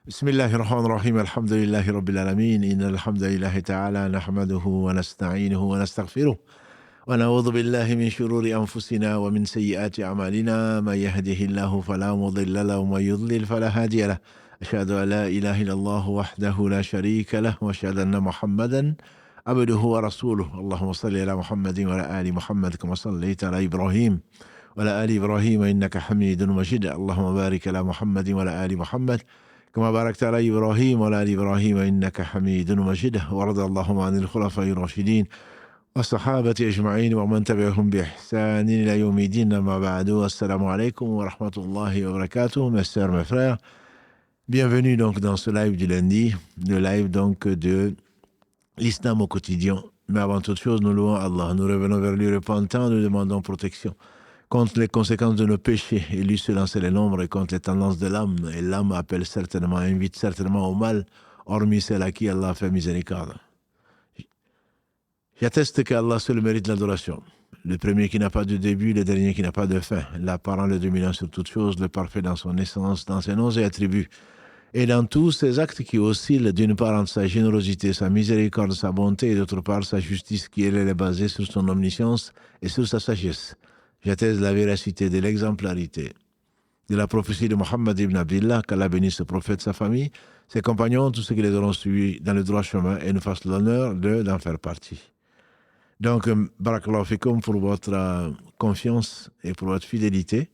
بسم الله الرحمن الرحيم الحمد لله رب العالمين إن الحمد لله تعالى نحمده ونستعينه ونستغفره ونعوذ بالله من شرور أنفسنا ومن سيئات أعمالنا من يهده الله فلا مضل له ومن يضلل فلا هادي له أشهد أن لا إله إلا الله وحده لا شريك له وأشهد أن محمدا عبده ورسوله اللهم صل على محمد وعلى آل محمد كما صليت على إبراهيم وعلى آل إبراهيم إنك حميد مجيد اللهم بارك على محمد وعلى آل محمد كما باركت على إبراهيم وعلى آل إبراهيم إنك حميد مجيد وارض اللهم عن الخلفاء الراشدين والصحابة أجمعين ومن تبعهم بإحسان إلى يوم الدين أما بعد السلام عليكم ورحمة الله وبركاته mes sœurs, mes frères. Bienvenue donc dans ce live du lundi, le live donc de l'islam au quotidien. Mais avant toute chose, nous louons Allah, nous revenons vers lui repentants, nous demandons protection contre les conséquences de nos péchés. Et lui seul en sait les nombres et contre les tendances de l'âme. Et l'âme appelle certainement, invite certainement au mal, hormis celle à qui Allah a fait miséricorde. J'atteste qu'Allah seul mérite l'adoration. Le premier qui n'a pas de début, le dernier qui n'a pas de fin. L'apparent, le dominant sur toute chose, le parfait dans son essence, dans ses noms et attributs. Et dans tous ces actes qui oscillent d'une part entre sa générosité, sa miséricorde, sa bonté, et d'autre part sa justice qui elle est basée sur son omniscience et sur sa sagesse. J'atteste la véracité de l'exemplarité de la prophétie de Mohammed ibn Abdillah, qu'Allah bénisse ce prophète, sa famille, ses compagnons, tous ceux qui les auront suivis dans le droit chemin et nous fassent l'honneur d'en faire partie. Donc, barakallahu fikum pour votre confiance et pour votre fidélité.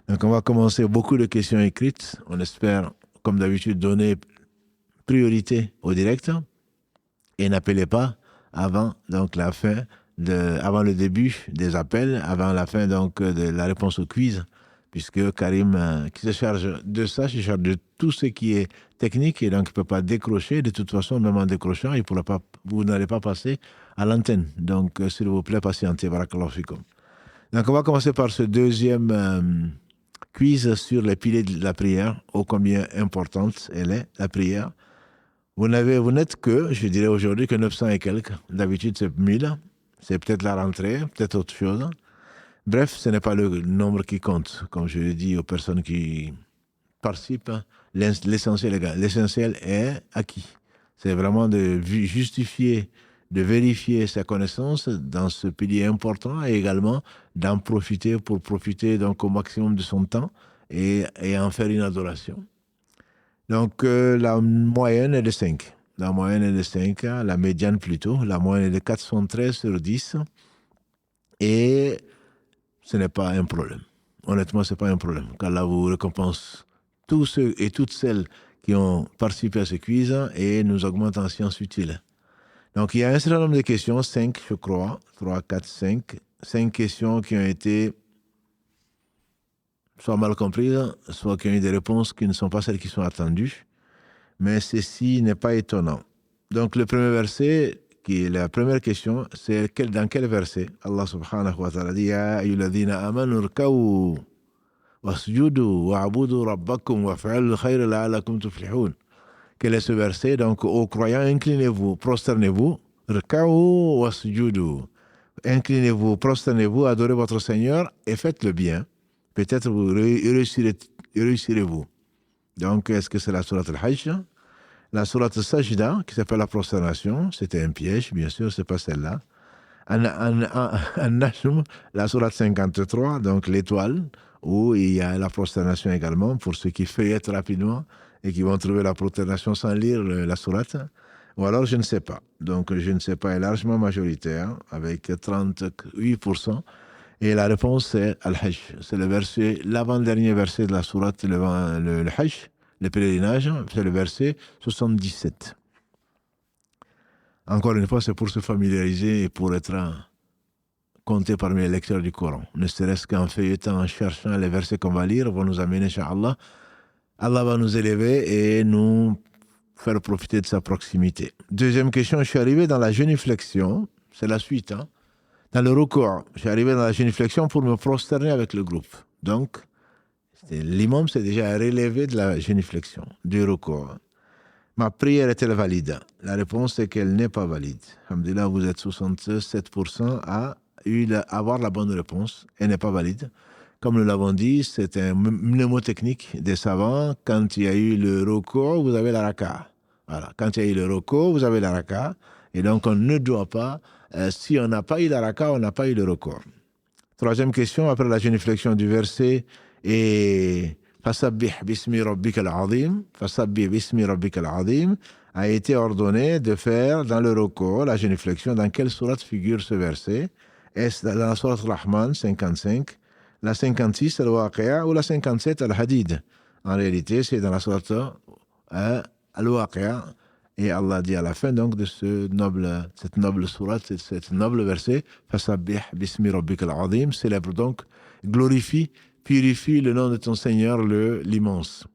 Donc, on va commencer beaucoup de questions écrites. On espère, comme d'habitude, donner priorité au direct et n'appelez pas avant donc la fin avant le début des appels, avant la fin donc de la réponse au quiz, puisque Karim, qui se charge de ça, se charge de tout ce qui est technique et donc il ne peut pas décrocher. De toute façon, même en décrochant, vous n'allez pas passer à l'antenne. Donc, s'il vous plaît, patientez. Barakallahu fikum. Donc, on va commencer par ce deuxième quiz sur les piliers de la prière, ô combien importante elle est, la prière. Vous n'êtes que, je dirais aujourd'hui, que 900 et quelques. D'habitude, c'est 1000. C'est peut-être la rentrée, peut-être autre chose. Bref, ce n'est pas le nombre qui compte. Comme je le dis aux personnes qui participent, l'essentiel est acquis. C'est vraiment de justifier, de vérifier sa connaissance dans ce pilier important et également d'en profiter pour profiter donc au maximum de son temps et en faire une adoration. Donc, la moyenne est de 5. La moyenne est de 5, la médiane plutôt. La moyenne est de 413 sur 10. Et ce n'est pas un problème. Honnêtement, ce n'est pas un problème. Qu'Allah vous récompense tous ceux et toutes celles qui ont participé à ce quiz et nous augmente en sciences utiles. Donc, il y a un certain nombre de questions, 5, je crois. 3, 4, 5. 5 questions qui ont été soit mal comprises, soit qui ont eu des réponses qui ne sont pas celles qui sont attendues. Mais ceci n'est pas étonnant. Donc, le premier verset, qui est la première question, c'est dans quel verset Allah subhanahu wa ta'ala dit « Ya ayyuhalladhina amanu rka'u wasjudu wa'budu rabbakum wa fa'alul khayra la'allakum tuflihun » Quel est ce verset? Donc, aux croyants, inclinez-vous, prosternez-vous, rka'u wasjudu. Inclinez-vous, prosternez-vous, adorez votre Seigneur et faites le bien. Peut-être vous réussirez-vous. Donc, est-ce que c'est la sourate Al-Hajj? La sourate Sajda, qui s'appelle la prosternation, c'était un piège, bien sûr, c'est pas celle-là. An-Najm, la sourate 53, donc l'étoile, où il y a la prosternation également, pour ceux qui feuillettent rapidement et qui vont trouver la prosternation sans lire la sourate. Ou alors, je ne sais pas. Donc, je ne sais pas est largement majoritaire, avec 38%. Et la réponse, c'est Al-Hajj. C'est le verset, l'avant-dernier verset de la sourate, le Hajj, le pèlerinage, c'est le verset 77. Encore une fois, c'est pour se familiariser et pour être compté parmi les lecteurs du Coran. Ne serait-ce qu'en feuilletant, en cherchant les versets qu'on va lire, vont nous amener, Inch'Allah. Allah va nous élever et nous faire profiter de sa proximité. Deuxième question, je suis arrivé dans la génuflexion, c'est la suite, dans le ruku', je suis arrivé dans la génuflexion pour me prosterner avec le groupe. Donc, l'imam s'est déjà relevé de la génuflexion, du ruku'. Ma prière est-elle valide? La réponse est qu'elle n'est pas valide. Alhamdulillah, vous êtes 67% à avoir la bonne réponse. Elle n'est pas valide. Comme nous l'avons dit, c'est un mnémotechnique des savants. Quand il y a eu le recours, vous avez la raka. Voilà. Quand il y a eu le recours, vous avez la raka. Et donc, on ne doit pas, si on n'a pas eu la raka, on n'a pas eu le recours. Troisième question, après la génuflexion du verset, et Fasabbih bismi rabbika al-azim, Fasabbih bismi rabbika al-azim, a été ordonné de faire dans le recours la génuflexion. Dans quelle sourate figure ce verset? Est-ce dans la sourate Rahman 55, la 56 Al-Waqi'a ou la 57 Al-Hadid? En réalité, c'est dans la sourate Al-Waqi'a. Et Allah dit à la fin donc de cette noble sourate, cette noble verset, Fasabbih bismi rabbika al-azim, célèbre donc, glorifie, purifie le nom de ton Seigneur l'immense.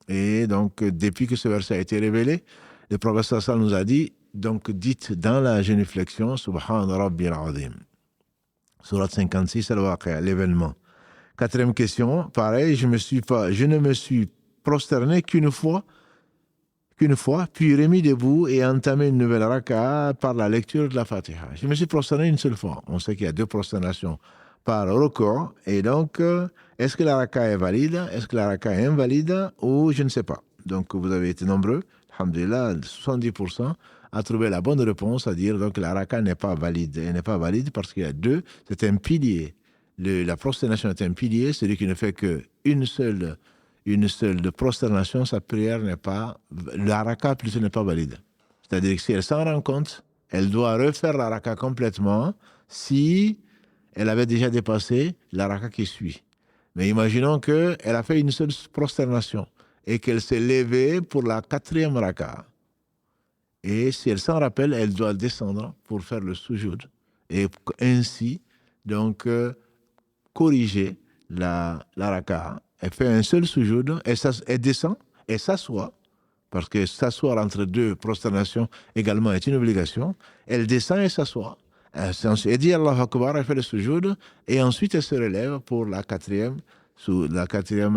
Et donc, depuis que ce verset a été révélé, le prophète sallallahu nous a dit, donc dites dans la génuflexion, Subhan Rabbi al-Azim. Sourate 56, Al-Waqi'a, l'événement. Quatrième question, pareil, je ne me suis prosterné qu'une fois, puis remis debout et entamé une nouvelle raka'a par la lecture de la Fatiha. Je me suis prosterné une seule fois. On sait qu'il y a deux prosternations par recours. Et donc, est-ce que la raka'a est valide? Est-ce que la raka'a est invalide? Ou je ne sais pas. Donc, vous avez été nombreux, alhamdulillah, 70%, à trouver la bonne réponse, à dire donc la raka'a n'est pas valide. Elle n'est pas valide parce qu'il y a deux. C'est un pilier. La prosternation est un pilier, celui qui ne fait qu'une seule de prosternation, sa prière n'est pas, la raka plutôt n'est pas valide. C'est-à-dire que si elle s'en rend compte, elle doit refaire la raka complètement si elle avait déjà dépassé la raka qui suit. Mais imaginons qu'elle a fait une seule prosternation et qu'elle s'est levée pour la quatrième raka. Et si elle s'en rappelle, elle doit descendre pour faire le sujoud et ainsi donc corriger la raka. Elle fait un seul sujoud, elle descend et s'assoit, parce que s'asseoir entre deux prosternations également est une obligation. Elle descend et s'assoit. Elle dit Allahu Akbar, elle fait le sujoud, et ensuite elle se relève pour la quatrième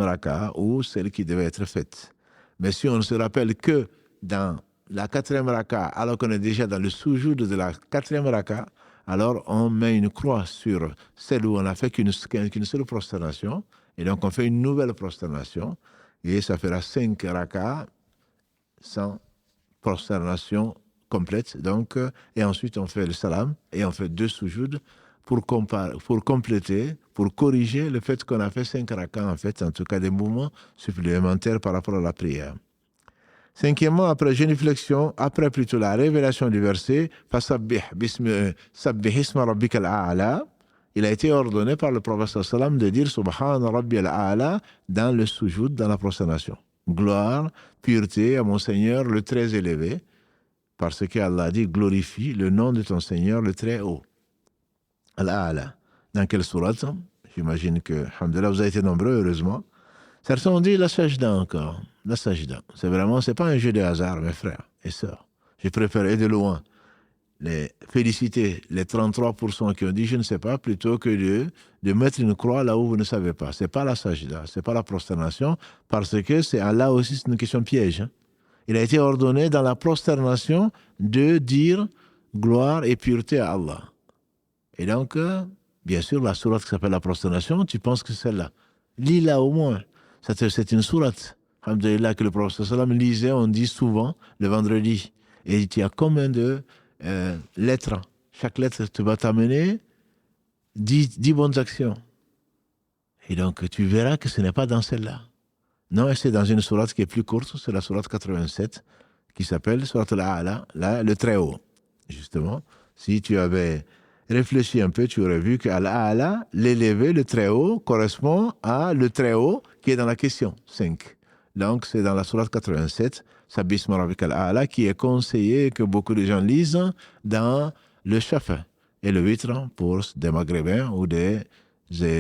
raka, ou celle qui devait être faite. Mais si on ne se rappelle que dans la quatrième raka, alors qu'on est déjà dans le sujoud de la quatrième raka, alors on met une croix sur celle où on n'a fait qu'une seule prosternation, et donc on fait une nouvelle prosternation, et ça fera 5 rakas sans prosternation complète. Donc, et ensuite on fait le salam, et on fait 2 soujouds pour compléter, pour corriger le fait qu'on a fait 5 rakas, en fait, en tout cas des mouvements supplémentaires par rapport à la prière. Cinquièmement, après génuflexion, après plutôt la révélation du verset, Fasabbih isma rabbika al-a'la, il a été ordonné par le prophète sallam de dire Subhan Rabbi al-a'la dans le sujoud, dans la prosternation. Gloire, pureté à mon Seigneur le très élevé, parce qu'Allah dit glorifie le nom de ton Seigneur le très haut. Al-a'la. Dans quelle sourate? J'imagine que, alhamdulillah, vous avez été nombreux, heureusement. Certains ont dit la sajda encore. La sajda. C'est pas un jeu de hasard, mes frères et sœurs. Je préfère de loin féliciter les 33% qui ont dit je ne sais pas, plutôt que de mettre une croix là où vous ne savez pas. C'est pas la sajda, c'est pas la prosternation, parce que là aussi c'est une question piège. Hein. Il a été ordonné dans la prosternation de dire gloire et pureté à Allah. Et donc, bien sûr, la sourate qui s'appelle la prosternation, tu penses que c'est celle-là. Lis-la au moins. C'est une sourate, alhamdulillah, que le prophète sallam lisait, on dit souvent, le vendredi. Et il y a combien de lettres? Chaque lettre te va t'amener 10 bonnes actions. Et donc, tu verras que ce n'est pas dans celle-là. Non, c'est dans une sourate qui est plus courte, c'est la sourate 87, qui s'appelle sourate al-A'la, le très haut. Justement, si tu avais réfléchi un peu, tu aurais vu que al-A'la, l'élevé, le très haut, correspond à le très haut qui est dans la question 5. Donc, c'est dans la sourate 87, Sabbih isma rabbika al-A'la, qui est conseillé que beaucoup de gens lisent dans le shafa et le witr pour des maghrébins ou des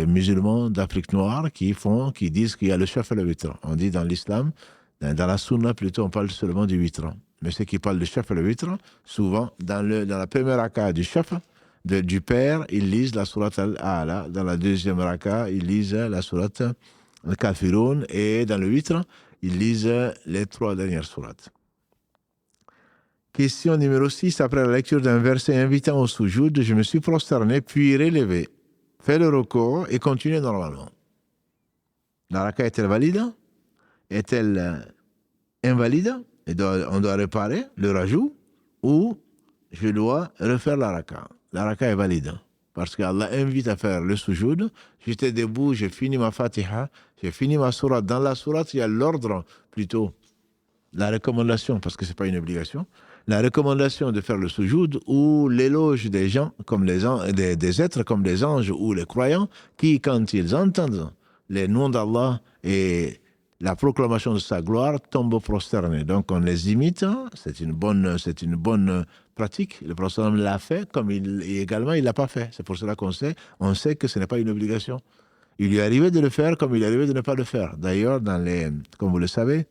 musulmans d'Afrique noire qui disent qu'il y a le shafa et le witr. On dit dans l'islam, dans la sunna plutôt, on parle seulement du witr. Mais ceux qui parlent du shafa et le witr, souvent, dans la première raka du shafa, du père, ils lisent la sourate al-A'la. Dans la deuxième raka, ils lisent la sourate al-Kafirun. Et dans le witr, ils lisent les 3 dernières sourates. Question numéro 6. Après la lecture d'un verset invitant au soujoud, je me suis prosterné, puis relevé, fait le recours et continué normalement. La raka est-elle valide? Est-elle invalide? On doit réparer le rajout ou je dois refaire la raka? La raka est valide parce qu'Allah invite à faire le sujoud. J'étais debout, j'ai fini ma fatiha, j'ai fini ma sourate. Dans la sourate, il y a l'ordre, plutôt la recommandation, parce que ce n'est pas une obligation, la recommandation de faire le sujoud ou l'éloge des gens, comme des êtres comme les anges ou les croyants, qui, quand ils entendent les noms d'Allah et la proclamation de sa gloire, tombent prosternés. Donc on les imite, hein. C'est une bonne pratique. Le prophète l'a fait, comme et également il ne l'a pas fait. C'est pour cela on sait que ce n'est pas une obligation. Il lui est arrivé de le faire comme il est arrivé de ne pas le faire. D'ailleurs, comme vous le savez,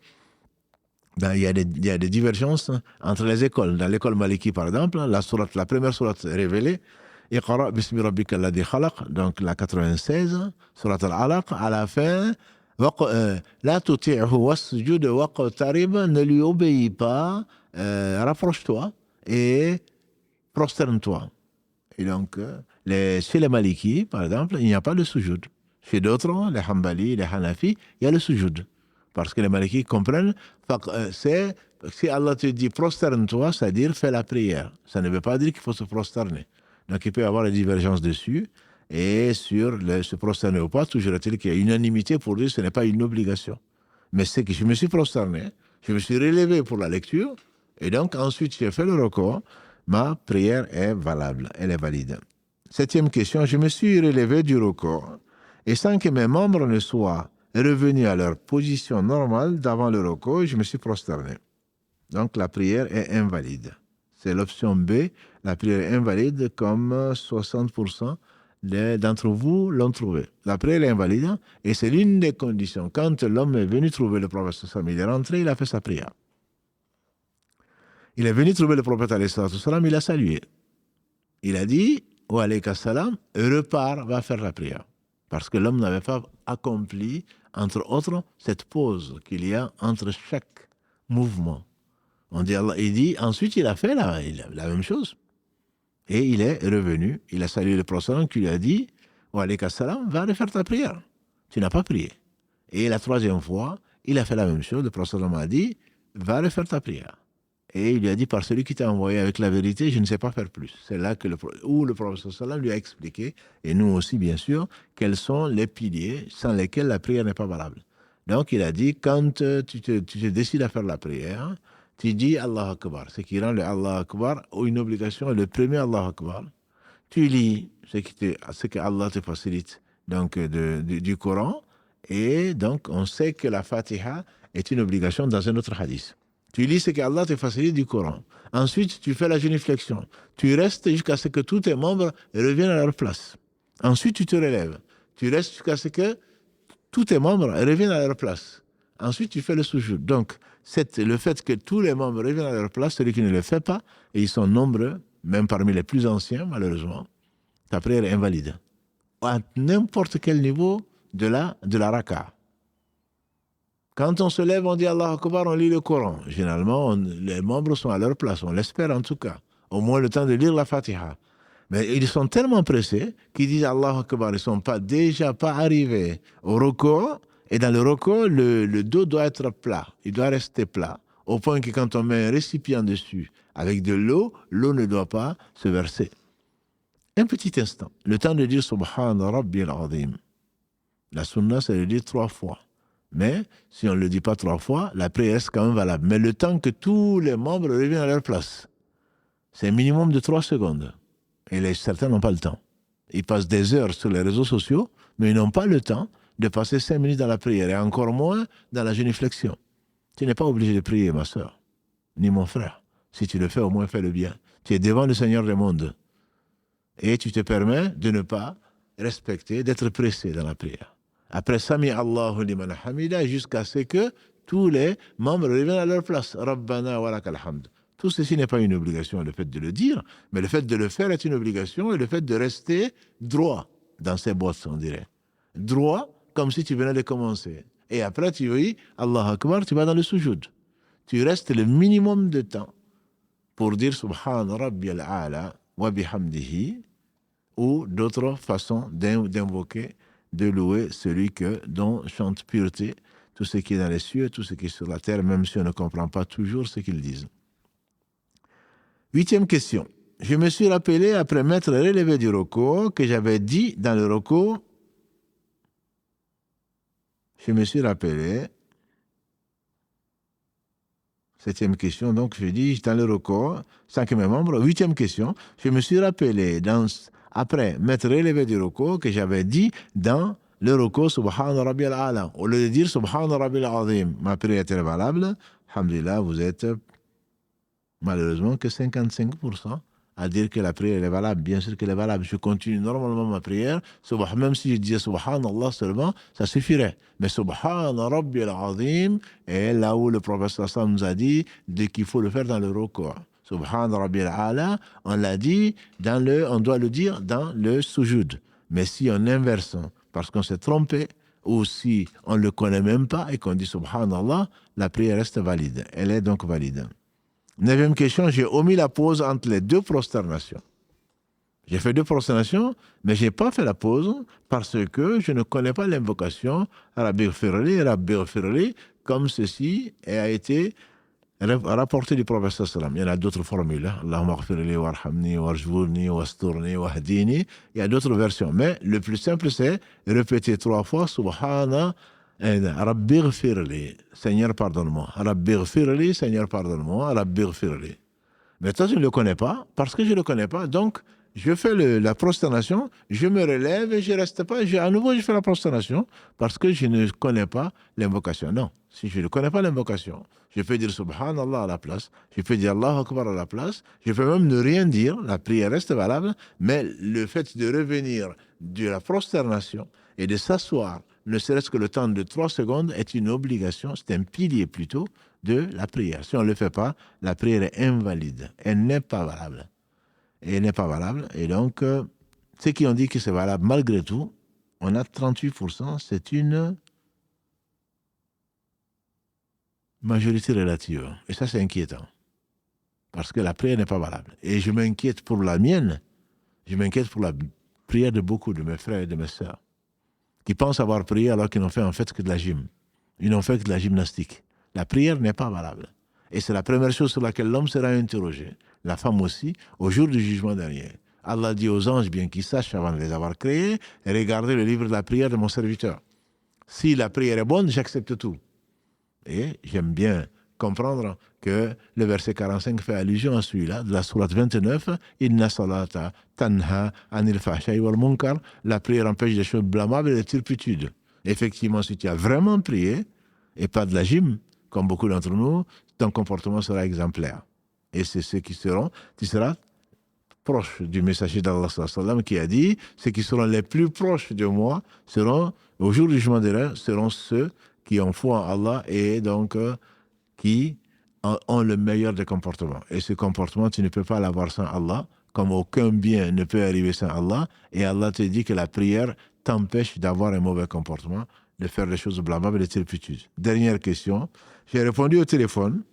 il y a des divergences entre les écoles. Dans l'école Maliki, par exemple, la première sourate révélée, Iqra bismi rabbika alladhi khalaq, donc la 96, sourate al-Alaq, à la fin, la tuti'hu wasjud waqtarib, ne lui obéis pas, rapproche-toi et prosterne-toi. Et donc, chez les Maliki, par exemple, il n'y a pas de sujoud. Chez d'autres, les Hanbali, les Hanafi, il y a le sujoud. Parce que les Malikis comprennent, si Allah te dit prosterne-toi, c'est-à-dire fais la prière. Ça ne veut pas dire qu'il faut se prosterner. Donc il peut y avoir des divergences dessus. Et sur se prosterner ou pas, toujours est-il qu'il y a unanimité pour dire que ce n'est pas une obligation. Mais c'est que je me suis prosterné, je me suis relevé pour la lecture, et donc ensuite j'ai fait le recours, ma prière est valable, elle est valide. 7e question, je me suis relevé du recours, et sans que mes membres ne soient revenus à leur position normale d'avant le recours, je me suis prosterné. Donc la prière est invalide. C'est l'option B, la prière est invalide, comme 60% d'entre vous l'ont trouvé. La prière est invalide, et c'est l'une des conditions. Quand l'homme est venu trouver le prophète, il est rentré, il a fait sa prière. Il est venu trouver le prophète, il a salué. Il a dit, wa alayka salam, repars, va faire la prière. Parce que l'homme n'avait pas accompli, entre autres, cette pause qu'il y a entre chaque mouvement. Il dit, ensuite il a fait la même chose. Et il est revenu, il a salué le prophète qui lui a dit, wa alayka salam, va refaire ta prière. Tu n'as pas prié. Et la 3e fois, il a fait la même chose. Le prophète a dit, va refaire ta prière. Et il lui a dit, par celui qui t'a envoyé avec la vérité, je ne sais pas faire plus. C'est là où le prophète lui a expliqué, et nous aussi bien sûr, quels sont les piliers sans lesquels la prière n'est pas valable. Donc il a dit, quand tu te décides à faire la prière, tu dis Allah Akbar. Ce qui rend le Allah Akbar une obligation, le premier Allah Akbar. Tu lis ce que Allah te facilite donc, du Coran, et donc on sait que la Fatiha est une obligation dans un autre hadith. Tu lis ce qu'Allah te facilite du Coran. Ensuite, tu fais la génuflexion. Tu restes jusqu'à ce que tous tes membres reviennent à leur place. Ensuite, tu te relèves. Tu restes jusqu'à ce que tous tes membres reviennent à leur place. Ensuite, tu fais le sujoud. Donc, le fait que tous les membres reviennent à leur place, celui qui ne le fait pas, et ils sont nombreux, même parmi les plus anciens, malheureusement, ta prière est invalide. À n'importe quel niveau de la raka. Quand on se lève, on dit Allah Akbar, on lit le Coran. Généralement, les membres sont à leur place, on l'espère en tout cas. Au moins le temps de lire la Fatiha. Mais ils sont tellement pressés qu'ils disent Allah Akbar, ils ne sont déjà pas arrivés au recours. Et dans le recours, le dos doit être plat, il doit rester plat. Au point que quand on met un récipient dessus avec de l'eau, l'eau ne doit pas se verser. Un petit instant, le temps de dire Subhana Rabbi al-Azim. La sunna, c'est de dire 3 fois. Mais si on ne le dit pas 3 fois, la prière est quand même valable. Mais le temps que tous les membres reviennent à leur place, c'est un minimum de 3 secondes. Et certains n'ont pas le temps. Ils passent des heures sur les réseaux sociaux, mais ils n'ont pas le temps de passer 5 minutes dans la prière, et encore moins dans la génuflexion. Tu n'es pas obligé de prier, ma soeur, ni mon frère. Si tu le fais, au moins fais le bien. Tu es devant le Seigneur des mondes. Et tu te permets de ne pas respecter, d'être pressé dans la prière. Après Sami Allahu liman hamida, jusqu'à ce que tous les membres reviennent à leur place. Rabbana wa lakal hamd. Tout ceci n'est pas une obligation, le fait de le dire, mais le fait de le faire est une obligation, et le fait de rester droit dans ses bottes, on dirait. Droit, comme si tu venais de commencer. Et après, tu dis Allah Akbar, tu vas dans le sujoud. Tu restes le minimum de temps pour dire Subhan Rabbi al-A'la wa bihamdihi, ou d'autres façons d'invoquer de louer celui dont chante pureté tout ce qui est dans les cieux, tout ce qui est sur la terre, même si on ne comprend pas toujours ce qu'ils disent. 8e question. Je me suis rappelé après m'être relevé du roko que j'avais dit dans le roko. Je me suis rappelé. 7e question, donc je dis dans le roko, 5e membre. 8e question. Je me suis rappelé après m'être relevé du roko que j'avais dit dans le roko Subhana Rabbi al-Ala. Au lieu de dire Subhana Rabbi al-Azim, ma prière est valable. Alhamdulillah, vous êtes malheureusement que 55% à dire que la prière est valable. Bien sûr qu'elle est valable. Je continue normalement ma prière. Même si je disais Subhanallah seulement, ça suffirait. Mais Subhana Rabbi al-Azim est là où le professeur Sam nous a dit qu'il faut le faire dans le roko. Subhana Rabbi al-Ala, on l'a dit, on doit le dire dans le sujoud. Mais si on inverse, parce qu'on s'est trompé, ou si on ne le connaît même pas et qu'on dit Subhanallah, la prière reste valide. Elle est donc valide. 9e question, j'ai omis la pause entre les 2 prosternations. J'ai fait 2 prosternations, mais je n'ai pas fait la pause parce que je ne connais pas l'invocation Rabbi Ghfirli, comme ceci a été rapporté du prophète sallam. Il y en a d'autres formules. Allahumma ghfirli warhamni warjburni wasturni wahdini. Il y a d'autres versions. Mais le plus simple, c'est répéter 3 fois Subhana Rabbi Ghfirli, Seigneur pardonne-moi. Rabbi Ghfirli, Seigneur pardonne-moi. Rabbi Ghfirli. Mais toi, tu ne le connais pas, parce que je ne le connais pas. Donc, je fais la prosternation, je me relève et je ne reste pas. À nouveau, je fais la prosternation, parce que je ne connais pas l'invocation. Non, si je ne connais pas l'invocation, je peux dire Subhanallah à la place, je peux dire Allahu Akbar à la place, je peux même ne rien dire, la prière reste valable, mais le fait de revenir de la prosternation et de s'asseoir, ne serait-ce que le temps de 3 secondes, est une obligation, c'est un pilier plutôt, de la prière. Si on ne le fait pas, la prière est invalide. Elle n'est pas valable. Et elle n'est pas valable. Et donc, ceux qui ont dit que c'est valable, malgré tout, on a 38%, c'est une majorité relative. Et ça, c'est inquiétant. Parce que la prière n'est pas valable. Et je m'inquiète pour la mienne, je m'inquiète pour la prière de beaucoup de mes frères et de mes sœurs, qui pensent avoir prié alors qu'ils n'ont fait en fait que de la gym. Ils n'ont fait que de la gymnastique. La prière n'est pas valable. Et c'est la première chose sur laquelle l'homme sera interrogé. La femme aussi, au jour du jugement dernier. Allah dit aux anges, bien qu'ils sachent avant de les avoir créés, regardez le livre de la prière de mon serviteur. Si la prière est bonne, j'accepte tout. Et j'aime bien comprendre que le verset 45 fait allusion à celui-là, de la sourate 29, Inna salata tanha anil fahsha'i wal munkar. La prière empêche des choses blâmables et des turpitudes. Effectivement, si tu as vraiment prié, et pas de la gym, comme beaucoup d'entre nous, ton comportement sera exemplaire. Et c'est ceux qui tu seras proche du messager d'Allah sallam qui a dit, ceux qui seront les plus proches de moi seront, au jour du jugement dernier, seront ceux qui ont foi en Allah et donc qui ont le meilleur des comportements. Et ce comportement, tu ne peux pas l'avoir sans Allah, comme aucun bien ne peut arriver sans Allah. Et Allah te dit que la prière t'empêche d'avoir un mauvais comportement, de faire des choses blâmables et des turpitudes. Dernière question. J'ai répondu au téléphone.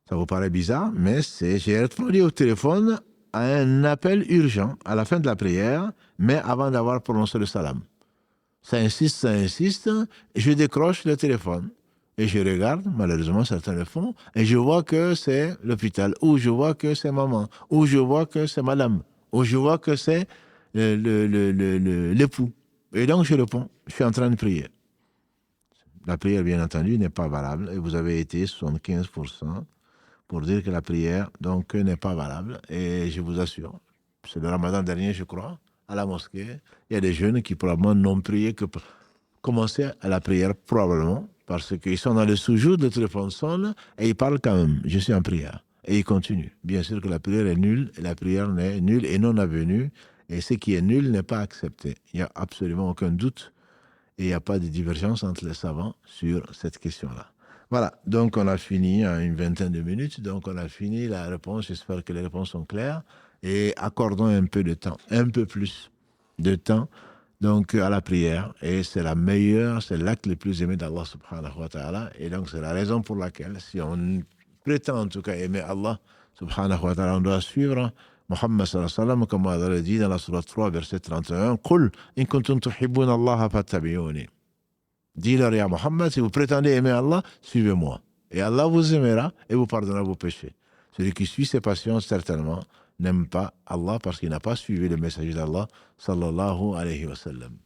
Ça vous paraît bizarre, mais j'ai répondu au téléphone à un appel urgent à la fin de la prière, mais avant d'avoir prononcé le salam. Ça insiste, et je décroche le téléphone. Et je regarde, malheureusement certains le font, et je vois que c'est l'hôpital, ou je vois que c'est maman, ou je vois que c'est madame, ou je vois que c'est l'époux. Et donc je réponds, je suis en train de prier. La prière, bien entendu, n'est pas valable, et vous avez été 75% pour dire que la prière, donc, n'est pas valable. Et je vous assure, c'est le ramadan dernier, je crois, à la mosquée, il y a des jeunes qui probablement n'ont prié que pour commencer à la prière, probablement, parce qu'ils sont dans le soujoud, le téléphone sonne, et ils parlent quand même, je suis en prière. Et ils continuent. Bien sûr que la prière est nulle, et la prière n'est nulle et non avenue, et ce qui est nul n'est pas accepté. Il n'y a absolument aucun doute, et il n'y a pas de divergence entre les savants sur cette question-là. Voilà, donc on a fini en une vingtaine de minutes, donc on a fini la réponse, j'espère que les réponses sont claires, et accordons un peu de temps, un peu plus de temps, donc à la prière, et c'est la meilleure, c'est l'acte le plus aimé d'Allah subhanahu wa ta'ala, et donc c'est la raison pour laquelle, si on prétend en tout cas aimer Allah subhanahu wa ta'ala, on doit suivre Muhammad sallallahu alayhi wa sallam, comme Allah le dit dans la sourate 3, verset 31, Qul in kuntum tuhibbuna Allah fattabi'uni. Dis-leur, ya Muhammad, si vous prétendez aimer Allah, suivez-moi. Et Allah vous aimera et vous pardonnera vos péchés. Celui qui suit ses passions, certainement, n'aime pas Allah parce qu'il n'a pas suivi le messager d'Allah, sallallahu alayhi wa sallam.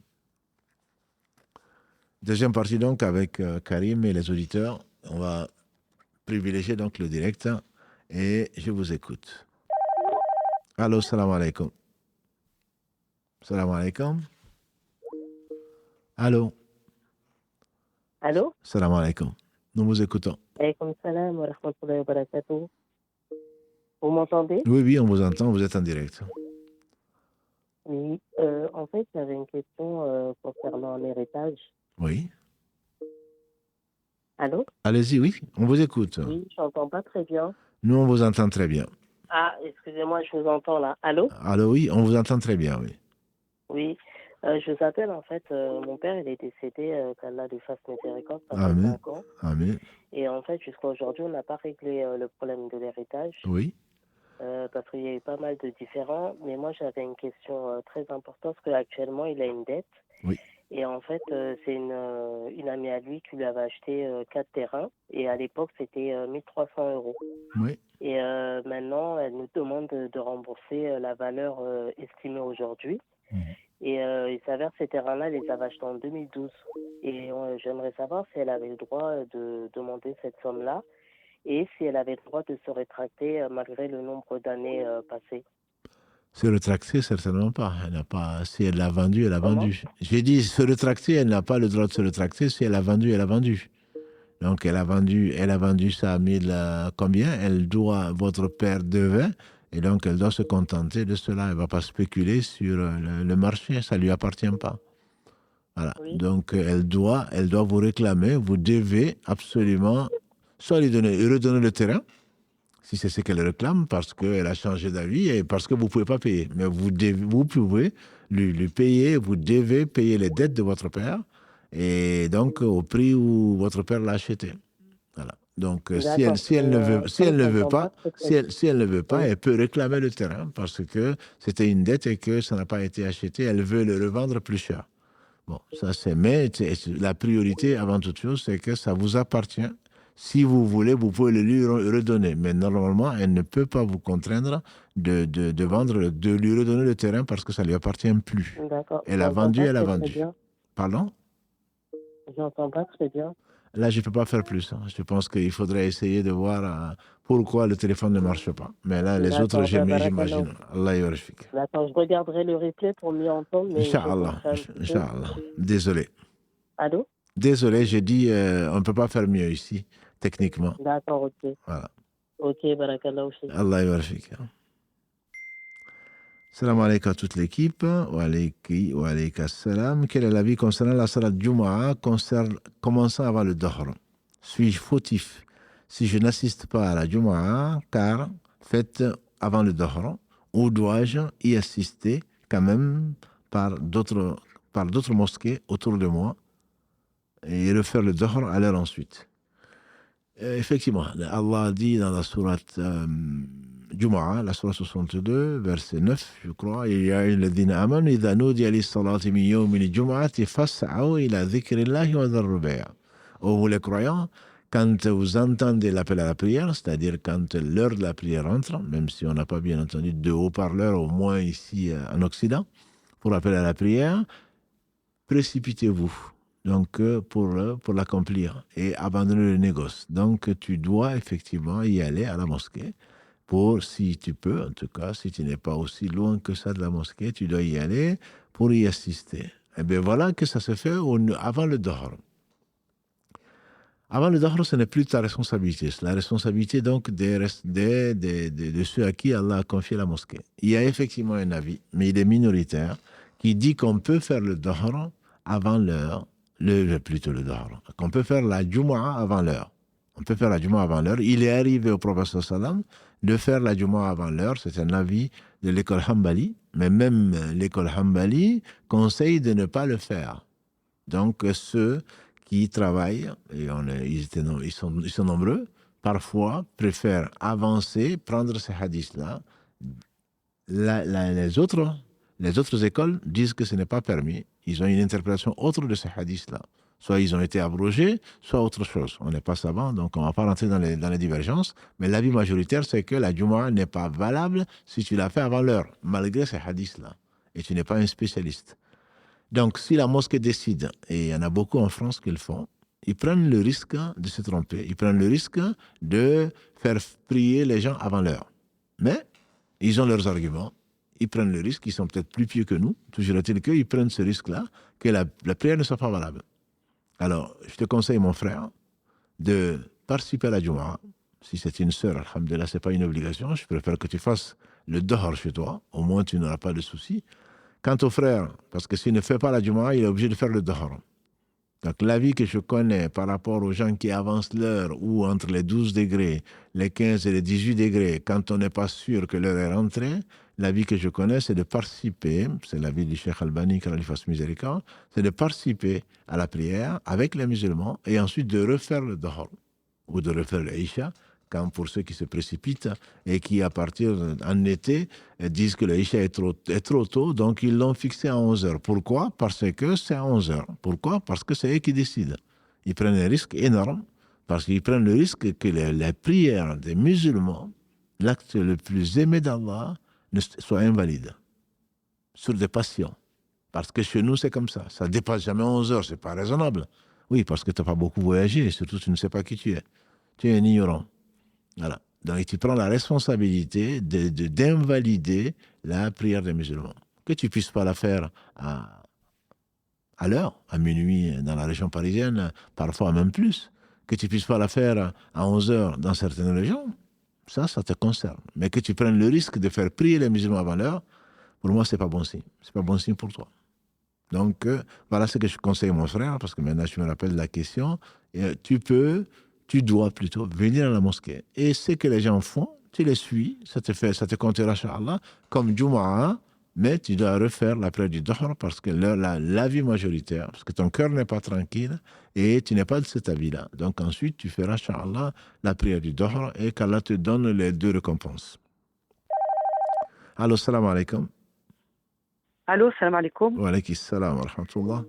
Deuxième partie donc avec Karim et les auditeurs. On va privilégier donc le direct et je vous écoute. Allô, salam alaikum. Salam alaikum. Allô. Allô? Salam alaikum. Nous vous écoutons. Alaykoum salam wa rahmatullahi wa barakatuh. Vous m'entendez? Oui, on vous entend, vous êtes en direct. Oui, en fait, j'avais une question concernant un héritage. Oui. Allô? Allez-y, oui, on vous écoute. Oui, je n'entends pas très bien. Nous, on vous entend très bien. Ah, excusez-moi, je vous entends là. Allô? Allô, oui, on vous entend très bien, oui. Oui, je vous appelle en fait, mon père il est décédé, qu'Allah lui fasse miséricorde, ça fait Amen. 5 ans. Amen. Et en fait, jusqu'à aujourd'hui, on n'a pas réglé le problème de l'héritage. Oui. Parce qu'il y a eu pas mal de différends. Mais moi, j'avais une question très importante, parce qu'actuellement, il a une dette. Oui. Et en fait, c'est une amie à lui qui lui avait acheté 4 terrains. Et à l'époque, c'était 1300 euros. Oui. Et maintenant, elle nous demande de rembourser la valeur estimée aujourd'hui. Et il s'avère que ces terrains-là, elle les avait achetés en 2012. Et j'aimerais savoir si elle avait le droit de demander cette somme-là et si elle avait le droit de se rétracter malgré le nombre d'années passées. Se rétracter, certainement pas. Elle n'a pas. Si elle l'a vendu, elle a Comment? vendu. J'ai dit se rétracter, elle n'a pas le droit de se rétracter. Si elle a vendu, elle a vendu. Donc elle a vendu ça à 1000 combien? Elle doit, votre père devait, et donc elle doit se contenter de cela. Elle ne va pas spéculer sur le marché, ça ne lui appartient pas. Voilà. Oui. Donc elle doit vous réclamer, vous devez absolument soit lui redonner le terrain, si c'est ce qu'elle réclame, parce qu'elle a changé d'avis et parce que vous ne pouvez pas payer. Mais vous pouvez lui payer, vous devez payer les dettes de votre père, et donc au prix où votre père l'a acheté. Voilà. Donc si elle ne veut pas, elle peut réclamer le terrain parce que c'était une dette et que ça n'a pas été acheté. Elle veut le revendre plus cher. Bon, ça c'est. Mais la priorité avant toute chose, c'est que ça vous appartient. Si vous voulez, vous pouvez le lui redonner. Mais normalement, elle ne peut pas vous contraindre de vendre, de lui redonner le terrain parce que ça ne lui appartient plus. D'accord. Elle a vendu, elle a vendu. Pardon? Je n'entends pas très bien. Là, je ne peux pas faire plus. Je pense qu'il faudrait essayer de voir pourquoi le téléphone ne marche pas. Mais là, les autres, j'imagine. Allah yarfik. D'accord, je regarderai le replay pour mieux entendre. Inch'Allah. Désolé. Allô? Désolé, j'ai dit, on ne peut pas faire mieux ici, techniquement. D'accord, ok. Voilà. Ok, barakallahu fik. Allah yarfik. Salam alaikum à toute l'équipe. Wa alayka salam. Quel est l'avis concernant la salat Jumu'ah commençant avant le Dahr? Suis-je fautif si je n'assiste pas à la Jumu'ah car faite avant le Dahr, ou dois-je y assister quand même par d'autres mosquées autour de moi et refaire le Dahr à l'heure ensuite? Effectivement, Allah dit dans la sourate Jumu'ah, la sourate 62, verset 9, je crois, il y a الذين آمنوا إذا نودي للصلاة من يوم الجمعة فاسعوا إلى ذكر الله وذروا البيع. Oh, vous les croyants, quand vous entendez l'appel à la prière, c'est-à-dire quand l'heure de la prière entre, même si on n'a pas bien entendu de haut-parleurs, au moins ici en Occident, pour l'appel à la prière, précipitez-vous. Donc, pour l'accomplir et abandonner le négoce. Donc, tu dois effectivement y aller à la mosquée si tu peux, en tout cas, si tu n'es pas aussi loin que ça de la mosquée, tu dois y aller pour y assister. Et bien voilà que ça se fait avant le Dahr. Avant le Dahr, ce n'est plus ta responsabilité. C'est la responsabilité donc de ceux à qui Allah a confié la mosquée. Il y a effectivement un avis, mais il est minoritaire, qui dit qu'on peut faire le Dahr avant l'heure, plutôt le Dahr, qu'on peut faire la Jumu'ah avant l'heure. On peut faire la Jumu'ah avant l'heure. Il est arrivé au prophète sallam de faire la Jumu'ah avant l'heure. C'est un avis de l'école Hanbali, mais même l'école Hanbali conseille de ne pas le faire. Donc ceux qui travaillent, et ils sont nombreux, parfois préfèrent avancer, prendre ces hadiths-là, les autres écoles disent que ce n'est pas permis. Ils ont une interprétation autre de ces hadiths-là. Soit ils ont été abrogés, soit autre chose. On n'est pas savant, donc on ne va pas rentrer dans les divergences. Mais l'avis majoritaire, c'est que la Jumu'ah n'est pas valable si tu l'as fait avant l'heure, malgré ces hadiths-là. Et tu n'es pas un spécialiste. Donc, si la mosquée décide, et il y en a beaucoup en France qui le font, ils prennent le risque de se tromper. Ils prennent le risque de faire prier les gens avant l'heure. Mais ils ont leurs arguments. Ils prennent le risque. Ils sont peut-être plus pieux que nous. Toujours est-il qu'ils prennent ce risque-là, que la prière ne soit pas valable. Alors, je te conseille, mon frère, de participer à la Jumu'ah. Si c'est une sœur, alhamdoulilah, ce n'est pas une obligation. Je préfère que tu fasses le dehors chez toi. Au moins, tu n'auras pas de soucis. Quant au frère, parce que s'il ne fait pas la Jumu'ah, il est obligé de faire le dehors. Donc, l'avis que je connais par rapport aux gens qui avancent l'heure ou entre les 12 degrés, les 15 et les 18 degrés, quand on n'est pas sûr que l'heure est rentrée, l'avis que je connais, c'est de participer, c'est l'avis du Cheikh Albani, qu'Allah lui fasse miséricorde, c'est de participer à la prière avec les musulmans et ensuite de refaire le Dhuhr ou de refaire l'Isha, quand pour ceux qui se précipitent et qui, à partir en été, disent que l'Isha est trop tôt, donc ils l'ont fixé à 11h. Pourquoi? Parce que c'est à 11h. Pourquoi? Parce que c'est eux qui décident. Ils prennent un risque énorme, parce qu'ils prennent le risque que les prières des musulmans, l'acte le plus aimé d'Allah, soit invalide sur des patients. Parce que chez nous, c'est comme ça. Ça ne dépasse jamais 11h, c'est pas raisonnable. Oui, parce que tu n'as pas beaucoup voyagé, et surtout tu ne sais pas qui tu es. Tu es un ignorant. Voilà. Donc, tu prends la responsabilité d'invalider la prière des musulmans. Que tu ne puisses pas la faire à l'heure, à minuit dans la région parisienne, parfois même plus. Que tu ne puisses pas la faire à 11h dans certaines régions, ça te concerne. Mais que tu prennes le risque de faire prier les musulmans avant l'heure, pour moi, ce n'est pas bon signe. Ce n'est pas bon signe pour toi. Donc, voilà ce que je conseille à mon frère, parce que maintenant, je me rappelle la question. Tu dois plutôt venir à la mosquée. Et ce que les gens font, tu les suis, ça te comptera, Inch'Allah, comme Jumu'ah, mais tu dois refaire la prière du Dhuhr parce que l'avis majoritaire, parce que ton cœur n'est pas tranquille et tu n'es pas de cet avis-là. Donc ensuite, tu feras, Inch'Allah, la prière du Dhuhr et qu'Allah te donne les deux récompenses. Allô, salam alaikum. Allô, salam alaikum. Wa alaykum salam wa rahmatullah.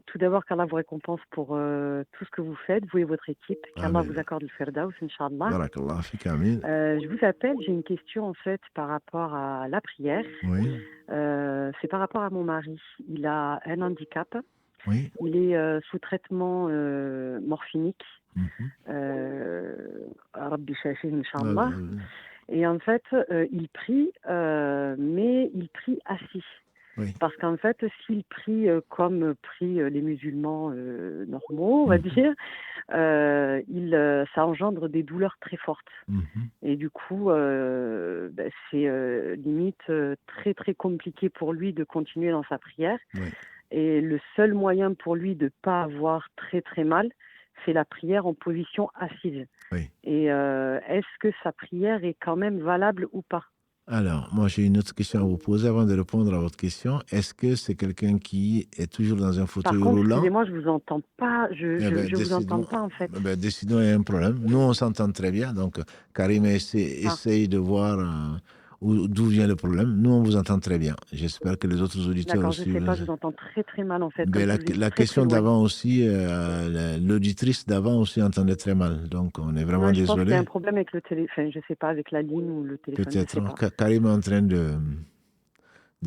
Tout d'abord, qu'Allah vous récompense pour tout ce que vous faites, vous et votre équipe. Qu'Allah vous accorde le Firdaus, Inch'Allah. Barakallah, fik amin. Je vous appelle, j'ai une question en fait par rapport à la prière. Oui. C'est par rapport à mon mari. Il a un handicap. Oui. Il est sous traitement morphinique. Rabbi Shafi, Inch'Allah. Et en fait, il prie, mais il prie assis. Oui. Parce qu'en fait, s'il prie comme prient les musulmans normaux, on va dire, ça engendre des douleurs très fortes. Et du coup, c'est limite très très compliqué pour lui de continuer dans sa prière. Oui. Et le seul moyen pour lui de ne pas avoir très très mal, c'est la prière en position assise. Oui. Et est-ce que sa prière est quand même valable ou pas? Alors, moi, j'ai une autre question à vous poser avant de répondre à votre question. Est-ce que c'est quelqu'un qui est toujours dans un fauteuil roulant? Excusez-moi, je ne vous entends pas. Je vous entends pas, en fait. Décidons, il y a un problème. Nous, on s'entend très bien. Donc, Karim essaye de voir d'où vient le problème. Nous, on vous entend très bien. J'espère que les autres auditeurs D'accord, aussi... je ne sais pas, je vous entends très, très mal, en fait. La question d'avant aussi, l'auditrice d'avant aussi entendait très mal. Donc, on est vraiment désolé. Je pense qu'il y a un problème avec le téléphone. Je ne sais pas, avec la ligne ou le téléphone. Peut-être. Karim est en train de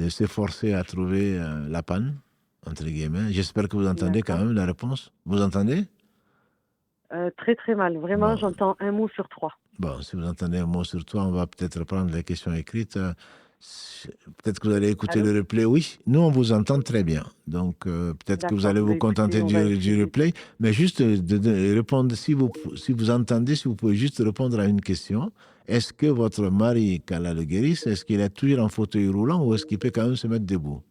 s'efforcer à trouver la panne, entre guillemets. J'espère que vous entendez quand même la réponse. Vous entendez? Très, très mal. Vraiment, j'entends un mot sur 3. Bon, si vous entendez un mot sur 3, on va peut-être reprendre les questions écrites. Peut-être que vous allez écouter le replay. Oui, nous, on vous entend très bien. Donc, peut-être que vous allez vous contenter du replay. Mais juste de répondre, si vous entendez, si vous pouvez juste répondre à une question. Est-ce que votre mari, qu'Allah le guérisse, est-ce qu'il est toujours en fauteuil roulant ou est-ce qu'il peut quand même se mettre debout?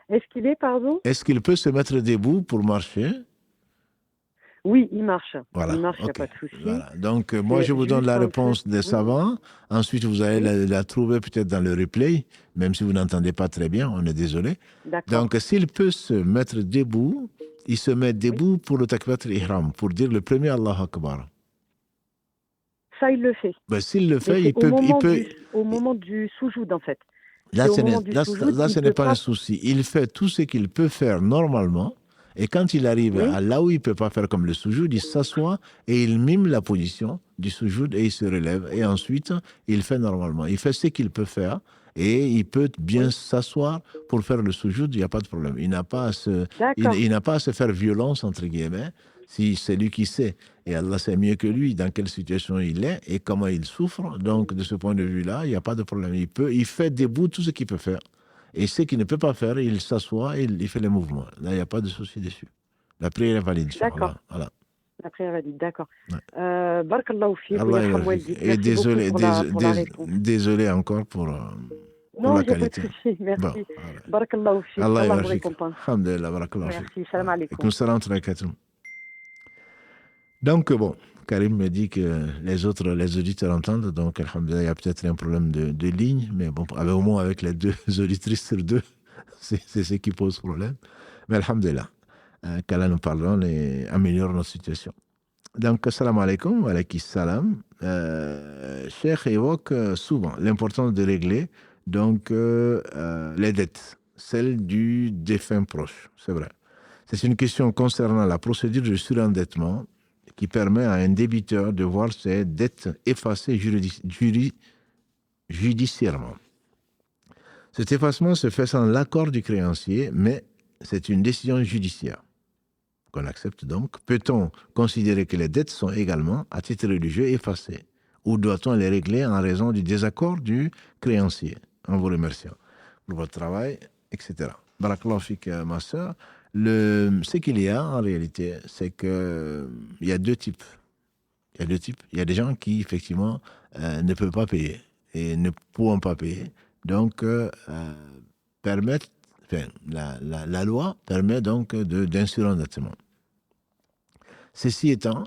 Est-ce qu'il est, pardon? Est-ce qu'il peut se mettre debout pour marcher? Oui, il marche. Voilà. Il marche, il n'y a pas de souci. Voilà. Donc, moi, je vous donne la réponse des savants. Ensuite, vous allez la trouver peut-être dans le replay, même si vous n'entendez pas très bien, on est désolé. Donc, s'il peut se mettre debout, il se met debout pour le takbirat al-ihram, pour dire le premier Allahu Akbar. ça, il le fait. Ben, s'il le Mais fait, c'est il peut. au moment du soujoud, en fait. Là, C'est au moment du soujoud ce qu'il n'est peut pas pas. un souci. Il fait tout ce qu'il peut faire normalement. Et quand il arrive Oui, à là où il ne peut pas faire comme le soujoud, il s'assoit et il mime la position du soujoud et il se relève. Et ensuite, il fait normalement. Il fait ce qu'il peut faire et il peut bien oui. s'asseoir pour faire le soujoud, il n'y a pas de problème. Il n'a pas D'accord, il n'a pas à se faire violence, entre guillemets, si c'est lui qui sait. Et Allah sait mieux que lui dans quelle situation il est et comment il souffre. Donc, de ce point de vue-là, il n'y a pas de problème. Il fait debout tout ce qu'il peut faire. Et ce qu'il ne peut pas faire, il s'assoit et il fait les mouvements. Là, il n'y a pas de souci dessus. La prière est valide, d'accord. Inch'Allah. Voilà. Après, elle va dire, d'accord. Ouais. Barakallahu fik, wa Allah yarham yarfik. waldik. Et Merci beaucoup désolé, pour la réponse. désolé encore pour Non, la il n'y a pas de qualité. souci. Bon, Merci. voilà. Barakallahu fik. Allah Allah vous yarfik. récompense. Alhamdulillah, barakallahu fik. Merci. Salam Alaykoum alaikum. salam wa rahmatullahi. Donc, bon, Karim me dit que les auditeurs entendent, donc, alhamdulillah, il y a peut-être un problème de ligne, mais bon, au moins avec les deux auditrices sur deux, c'est ce qui pose problème. Mais alhamdulillah, qu'Allah nous pardonne et améliore notre situation. Donc, salam alaikum, wa alaykum salam. Cheikh évoque souvent l'importance de régler les dettes, celles du défunt proche, c'est vrai. C'est une question concernant la procédure de surendettement qui permet à un débiteur de voir ses dettes effacées judiciairement. Cet effacement se fait sans l'accord du créancier, mais c'est une décision judiciaire qu'on accepte donc. Peut-on considérer que les dettes sont également, à titre religieux, effacées? Ou doit-on les régler en raison du désaccord du créancier? En vous remerciant pour votre travail, etc. Barakallahu fik, ma soeur. Ce qu'il y a en réalité, c'est qu'il y a deux types. Il y a des gens qui, effectivement, ne peuvent pas payer et ne pourront pas payer. Donc, la loi permet donc d'un surendettement. Ceci étant,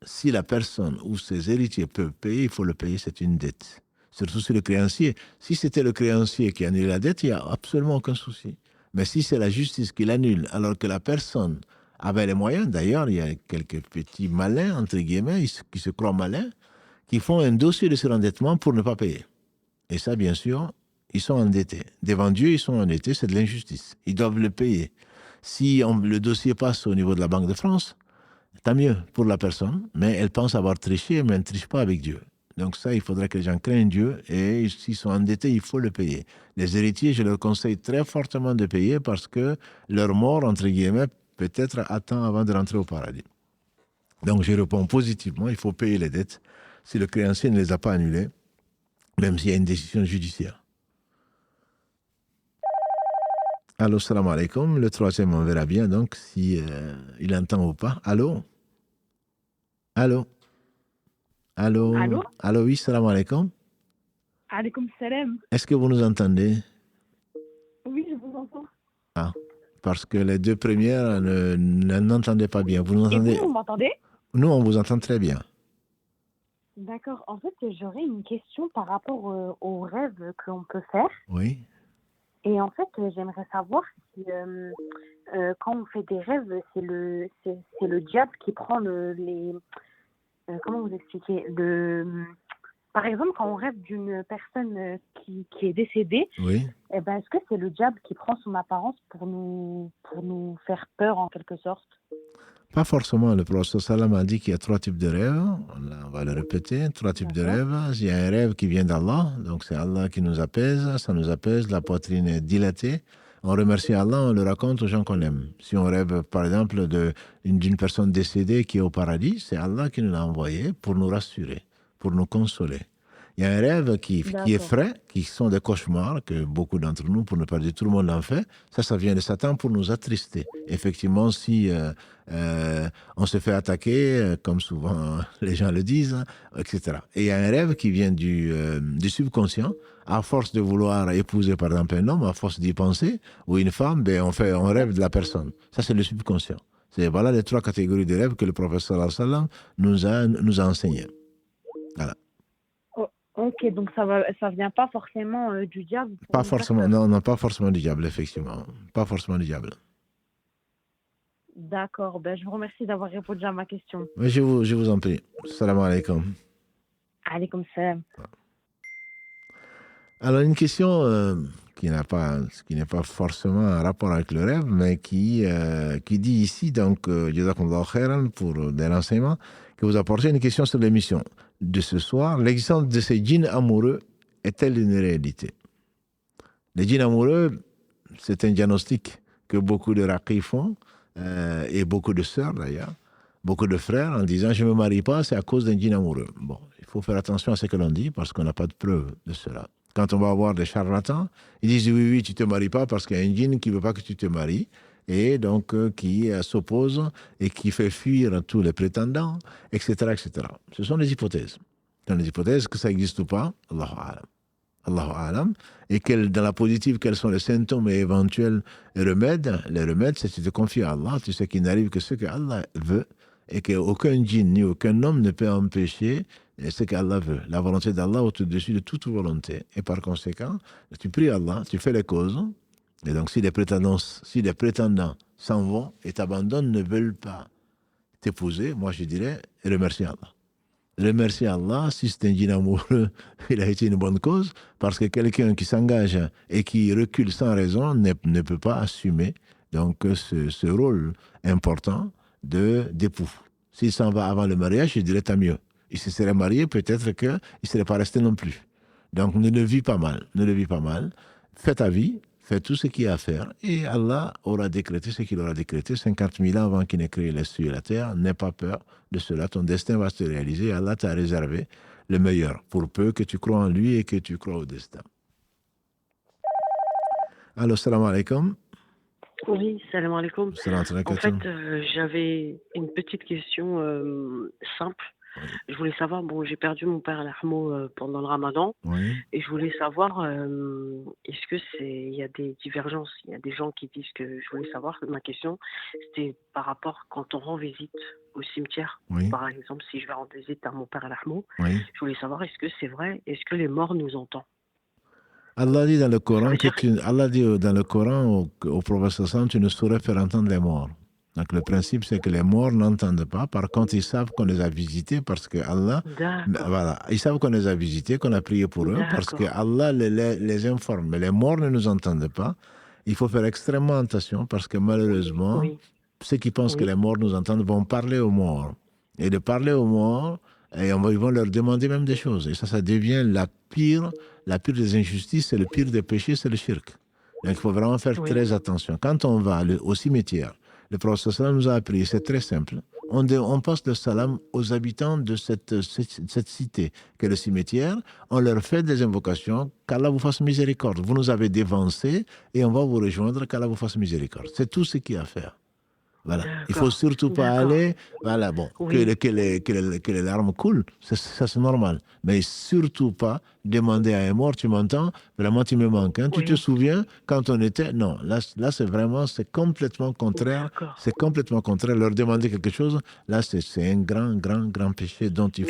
si la personne ou ses héritiers peuvent payer, il faut le payer, c'est une dette. Surtout si le créancier. Si c'était le créancier qui annule la dette, il n'y a absolument aucun souci. Mais si c'est la justice qui l'annule, alors que la personne avait les moyens, d'ailleurs, il y a quelques petits malins, entre guillemets, qui se croient malins, qui font un dossier de surendettement pour ne pas payer. Et ça, bien sûr, ils sont endettés. Devant Dieu, ils sont endettés, c'est de l'injustice. Ils doivent le payer. Si le dossier passe au niveau de la Banque de France, tant mieux pour la personne, mais elle pense avoir triché, mais elle ne triche pas avec Dieu. Donc ça, il faudrait que les gens craignent Dieu, et s'ils sont endettés, il faut le payer. Les héritiers, je leur conseille très fortement de payer parce que leur mort, entre guillemets, peut-être attend avant de rentrer au paradis. Donc je réponds positivement, il faut payer les dettes si le créancier ne les a pas annulées, même s'il y a une décision judiciaire. Allô, salam alaikum. Le troisième, on verra bien, donc, si il entend ou pas. Allô? Allô? Allô? Allô? Allô, oui, salam alaikum. Alaikum salam. Est-ce que vous nous entendez? Oui, je vous entends. Ah, parce que les deux premières n'entendaient pas bien. Vous nous Et entendez? vous m'entendez? Nous, on vous entend très bien. D'accord. En fait, j'aurais une question par rapport aux rêves que l'on peut faire. Oui. Et en fait, j'aimerais savoir si quand on fait des rêves, c'est le diable qui prend comment vous expliquer par exemple, quand on rêve d'une personne qui est décédée, Oui. eh ben, est-ce que c'est le diable qui prend son apparence pour nous faire peur en quelque sorte? Pas forcément. Le prophète sallam a dit qu'il y a trois types de rêves. On va le répéter. Trois types de rêves. Il y a un rêve qui vient d'Allah. Donc c'est Allah qui nous apaise. Ça nous apaise. La poitrine est dilatée. On remercie Allah, on le raconte aux gens qu'on aime. Si on rêve, par exemple, d'une personne décédée qui est au paradis, c'est Allah qui nous l'a envoyé pour nous rassurer, pour nous consoler. Il y a un rêve qui est frais, qui sont des cauchemars, que beaucoup d'entre nous, pour ne pas dire tout le monde en fait. Ça vient de Satan pour nous attrister. Effectivement, si on se fait attaquer, comme souvent les gens le disent, etc. Et il y a un rêve qui vient du subconscient. À force de vouloir épouser, par exemple, un homme, à force d'y penser, ou une femme, on rêve de la personne. Ça, c'est le subconscient. Voilà les trois catégories de rêves que le professeur sallam nous a enseigné. Voilà. Ok, donc ça vient pas forcément du diable. Pas forcément, non, pas forcément du diable, effectivement. Pas forcément du diable. D'accord, je vous remercie d'avoir répondu à ma question. Je vous en prie. Salam alaikum. Alaykoum salam. Alors, une question qui n'est pas forcément un rapport avec le rêve, mais qui dit ici, donc, Jazakumullahu khairan pour des renseignements, que vous apportez une question sur l'émission de ce soir. L'existence de ces djinns amoureux est-elle une réalité? Les djinns amoureux, c'est un diagnostic que beaucoup de raqis font, et beaucoup de sœurs d'ailleurs, beaucoup de frères, en disant je ne me marie pas, c'est à cause d'un djinn amoureux. Bon, il faut faire attention à ce que l'on dit parce qu'on n'a pas de preuve de cela. Quand on va voir des charlatans, ils disent oui, tu ne te maries pas parce qu'il y a un djinn qui ne veut pas que tu te maries, et donc qui s'oppose et qui fait fuir tous les prétendants, etc., etc. Ce sont des hypothèses. Ce sont des hypothèses que ça existe ou pas, Allahu a'lam. Allahu a'lam. Et dans la positive, quels sont les symptômes et éventuels remèdes? Les remèdes, c'est que tu te confies à Allah, tu sais qu'il n'arrive que ce que Allah veut, et qu'aucun djinn ni aucun homme ne peut empêcher ce qu'Allah veut. La volonté d'Allah au-dessus de toute volonté. Et par conséquent, tu pries Allah, tu fais les causes, et donc si les prétendants s'en vont et t'abandonnent, ne veulent pas t'épouser, moi je dirais, remercie Allah. Remercie Allah, si c'est un djinn amoureux, il a été une bonne cause, parce que quelqu'un qui s'engage et qui recule sans raison ne peut pas assumer donc ce rôle important d'époux. S'il s'en va avant le mariage, je dirais tant mieux. Il se serait marié, peut-être qu'il ne serait pas resté non plus. Donc ne le vis pas mal, fais ta vie, fais tout ce qu'il y a à faire, et Allah aura décrété ce qu'il aura décrété 50 000 ans avant qu'il n'ait créé les cieux et la terre. N'aie pas peur de cela, ton destin va se réaliser. Allah t'a réservé le meilleur, pour peu que tu crois en lui et que tu crois au destin. Allô, salam alaikum. Oui, salam alaikum. Salam alaikum. En fait, j'avais une petite question simple. Oui. Je voulais savoir, bon, j'ai perdu mon père Lahmo pendant le Ramadan, Oui. et je voulais savoir, est-ce que il y a des divergences, il y a des gens qui disent que, je voulais savoir, ma question, c'était par rapport quand on rend visite au cimetière. Oui. Par exemple, si je vais rendre visite à mon père Lahmo, Oui. je voulais savoir, est-ce que c'est vrai, est-ce que les morts nous entendent? Allah dit dans le Coran Allah dit dans le Coran au prophète sallam, tu ne saurais faire entendre les morts. Donc le principe c'est que les morts n'entendent pas. Par contre, ils savent qu'on les a visités parce que Allah, voilà, ils savent qu'on les a visités, qu'on a prié pour eux parce que Allah les informe. Mais les morts ne nous entendent pas. Il faut faire extrêmement attention parce que malheureusement, ceux qui pensent que les morts nous entendent vont parler aux morts. Et de parler aux morts, et ils vont leur demander même des choses. Et ça devient la pire des injustices, c'est le pire des péchés, c'est le shirk. Donc il faut vraiment faire très attention. Quand on va au cimetière, le prophète sallam nous a appris, c'est très simple. On passe le salam aux habitants de cette cité qu'est le cimetière. On leur fait des invocations, qu'Allah vous fasse miséricorde. Vous nous avez dévancés et on va vous rejoindre, qu'Allah vous fasse miséricorde. C'est tout ce qu'il y a à faire. Voilà. Il ne faut surtout pas aller, voilà, bon, que les larmes coulent, ça c'est normal. Mais surtout pas demander à un mort, tu m'entends, vraiment tu me manques. Hein? Tu te souviens quand on était... Non, là c'est complètement contraire. C'est complètement contraire. Leur demander quelque chose, là c'est un grand péché dont il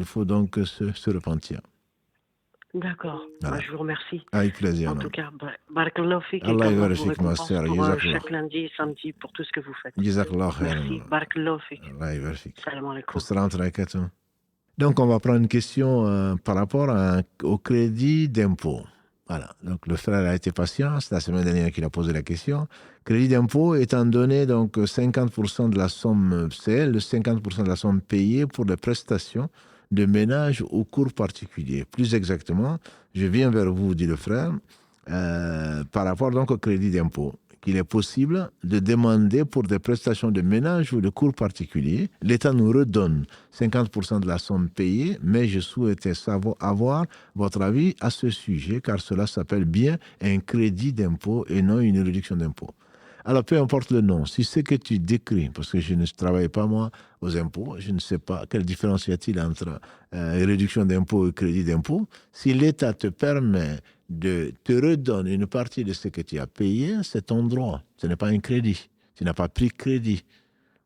faut donc se repentir. D'accord. Voilà. Je vous remercie. Avec plaisir. En tout cas, barakallahu fik. Allah yabarak ma sœur. Chaque lundi et samedi pour tout ce que vous faites. Jazakallah khair. Merci. Barakallahu fik. Allah yabarak. Salam alaikum. Donc, on va prendre une question par rapport au crédit d'impôt. Voilà. Donc, le frère a été patient. C'est la semaine dernière qu'il a posé la question. Crédit d'impôt étant donné donc 50% de la somme, c'est le 50% de la somme payée pour les prestations de ménage au cours particulier. Plus exactement, je viens vers vous, dit le frère, par rapport donc au crédit d'impôt, qu'il est possible de demander pour des prestations de ménage ou de cours particulier. L'État nous redonne 50% de la somme payée, mais je souhaitais avoir votre avis à ce sujet, car cela s'appelle bien un crédit d'impôt et non une réduction d'impôt. Alors, peu importe le nom, si ce que tu décris, parce que je ne travaille pas moi aux impôts, je ne sais pas quelle différence y a-t-il entre réduction d'impôt et crédit d'impôt. Si l'État te permet de te redonner une partie de ce que tu as payé, c'est ton droit. Ce n'est pas un crédit. Tu n'as pas pris crédit.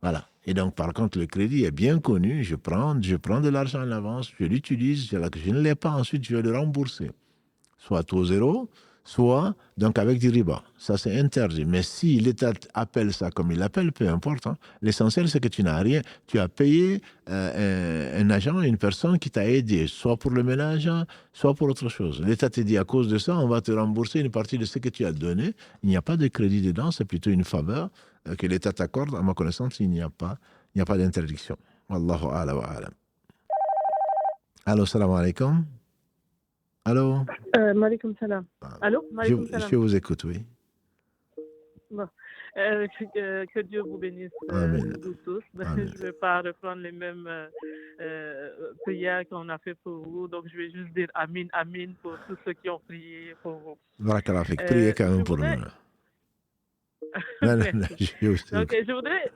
Voilà. Et donc, par contre, le crédit est bien connu. Je prends de l'argent en avance, je l'utilise, je ne l'ai pas, ensuite je vais le rembourser. Soit taux zéro, soit donc avec du riba. Ça, c'est interdit. Mais si l'État appelle ça comme il l'appelle, peu importe. Hein. L'essentiel, c'est que tu n'as rien. Tu as payé un agent, une personne qui t'a aidé, soit pour le ménage, soit pour autre chose. L'État te dit, à cause de ça, on va te rembourser une partie de ce que tu as donné. Il n'y a pas de crédit dedans, c'est plutôt une faveur que l'État t'accorde. À ma connaissance, il n'y a pas d'interdiction. Wallahu a'lam wa a'lam. Allô, salam alaikum. Allô? Malikum salam. Allô? Malikum salam. Je vous écoute, oui. Bon. Que Dieu vous bénisse vous tous. Amen. Je ne vais pas reprendre les mêmes prières qu'on a fait pour vous. Donc, je vais juste dire Amin, Amin pour tous ceux qui ont prié pour vous. Barakallah fik. Priez quand même pour nous. Je voudrais...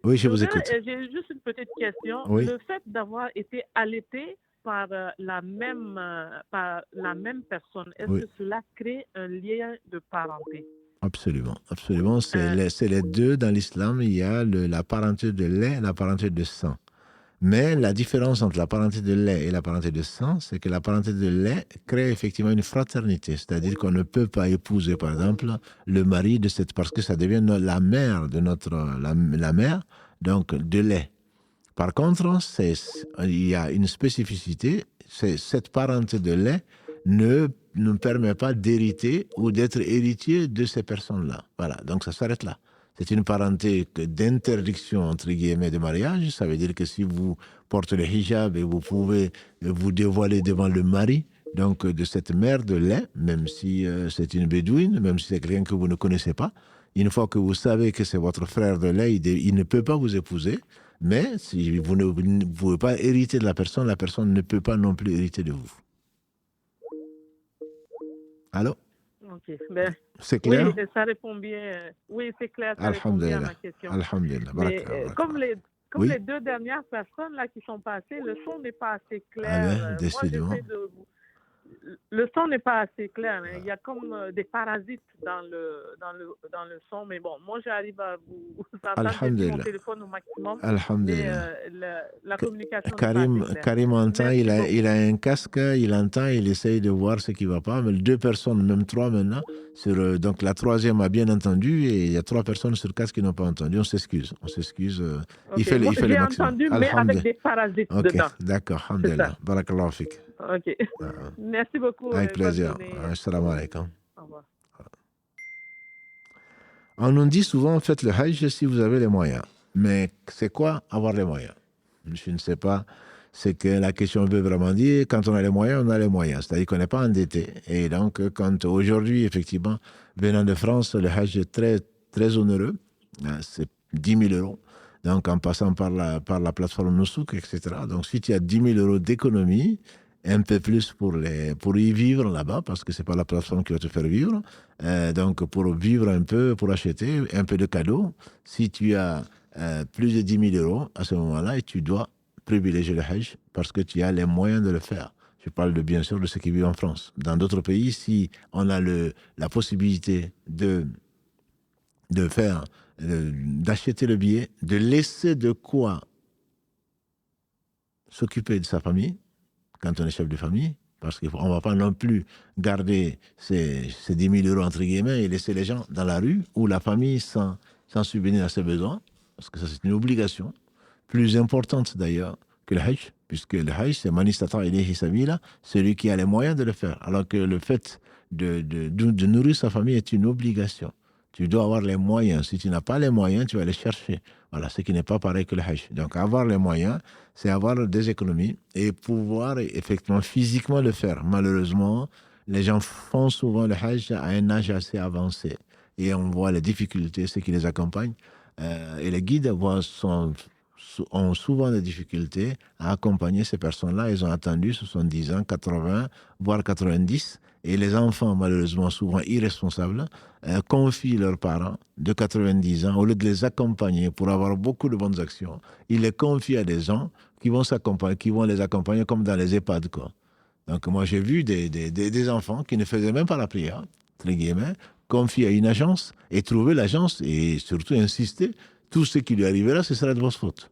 Oui, je vous écoute. J'ai juste une petite question. Oui. Le fait d'avoir été allaité par la même personne, est-ce que cela crée un lien de parenté? Absolument, absolument. C'est les deux dans l'islam. Il y a la parenté de lait et la parenté de sang. Mais la différence entre la parenté de lait et la parenté de sang, c'est que la parenté de lait crée effectivement une fraternité. C'est-à-dire qu'on ne peut pas épouser, par exemple, le mari de cette... Parce que ça devient la mère de la mère, donc de lait. Par contre, il y a une spécificité, c'est cette parenté de lait ne permet pas d'hériter ou d'être héritier de ces personnes-là. Voilà, donc ça s'arrête là. C'est une parenté d'interdiction, entre guillemets, de mariage. Ça veut dire que si vous portez le hijab et vous pouvez vous dévoiler devant le mari, donc de cette mère de lait, même si c'est une bédouine, même si c'est quelqu'un que vous ne connaissez pas, une fois que vous savez que c'est votre frère de lait, il ne peut pas vous épouser. Mais si vous ne pouvez pas hériter de la personne ne peut pas non plus hériter de vous. Allô? Ok. Ben, c'est clair? Oui, ça répond bien. Oui, c'est clair, ça répond bien à ma question. Alhamdulillah. Mais comme les deux dernières personnes là qui sont passées, le son n'est pas assez clair. Décidément. Le son n'est pas assez clair. Hein. Il y a comme des parasites dans le son. Mais bon, moi, j'arrive à vous entendre sur mon téléphone au maximum. Alhamdulillah. Mais la communication Karim entend, il a un casque, il entend, il essaye de voir ce qui ne va pas. Mais deux personnes, même trois maintenant, donc la troisième a bien entendu et il y a trois personnes sur le casque qui n'ont pas entendu. On s'excuse. Okay. Il fait le maximum. J'ai entendu, mais avec des parasites dedans. D'accord, alhamdulillah. Barakallahu fik. Ok. Merci beaucoup. Avec plaisir. Assalamu alaikum. Au revoir. On nous dit souvent, faites le hajj si vous avez les moyens. Mais c'est quoi avoir les moyens? Je ne sais pas. C'est que la question veut vraiment dire, quand on a les moyens, on a les moyens. C'est-à-dire qu'on n'est pas endetté. Et donc, quand aujourd'hui, effectivement, venant de France, le hajj est très, très onéreux. C'est 10 000 euros. Donc, en passant par la plateforme Nusouk, etc. Donc, si tu as 10 000 euros d'économie, un peu plus pour y vivre là-bas, parce que ce n'est pas la plateforme qui va te faire vivre. Donc, pour vivre un peu, pour acheter un peu de cadeaux, si tu as plus de 10 000 euros à ce moment-là, et tu dois privilégier le Hajj parce que tu as les moyens de le faire. Je parle bien sûr de ceux qui vivent en France. Dans d'autres pays, si on a la possibilité d'acheter le billet, de laisser de quoi s'occuper de sa famille, quand on est chef de famille, parce qu'on ne va pas non plus garder ces 10 000 euros, entre guillemets, et laisser les gens dans la rue, ou la famille sans subvenir à ses besoins, parce que ça, c'est une obligation, plus importante d'ailleurs que le Hajj, puisque le Hajj, c'est Man istata ilayhi sabila, celui qui a les moyens de le faire, alors que le fait de nourrir sa famille est une obligation. Tu dois avoir les moyens. Si tu n'as pas les moyens, tu vas les chercher. Voilà, ce qui n'est pas pareil que le Hajj. Donc, avoir les moyens, c'est avoir des économies et pouvoir effectivement physiquement le faire. Malheureusement, les gens font souvent le Hajj à un âge assez avancé. Et on voit les difficultés, ceux qui les accompagnent. Et les guides ont souvent des difficultés à accompagner ces personnes-là. Ils ont attendu 70 ans, 80, voire 90. Et les enfants, malheureusement, souvent irresponsables, confient leurs parents de 90 ans, au lieu de les accompagner pour avoir beaucoup de bonnes actions, ils les confient à des gens qui vont les accompagner comme dans les EHPAD, quoi. Donc moi, j'ai vu des enfants qui ne faisaient même pas la prière, entre guillemets, confier à une agence et trouver l'agence et surtout insister, tout ce qui lui arrivera, ce sera de votre faute.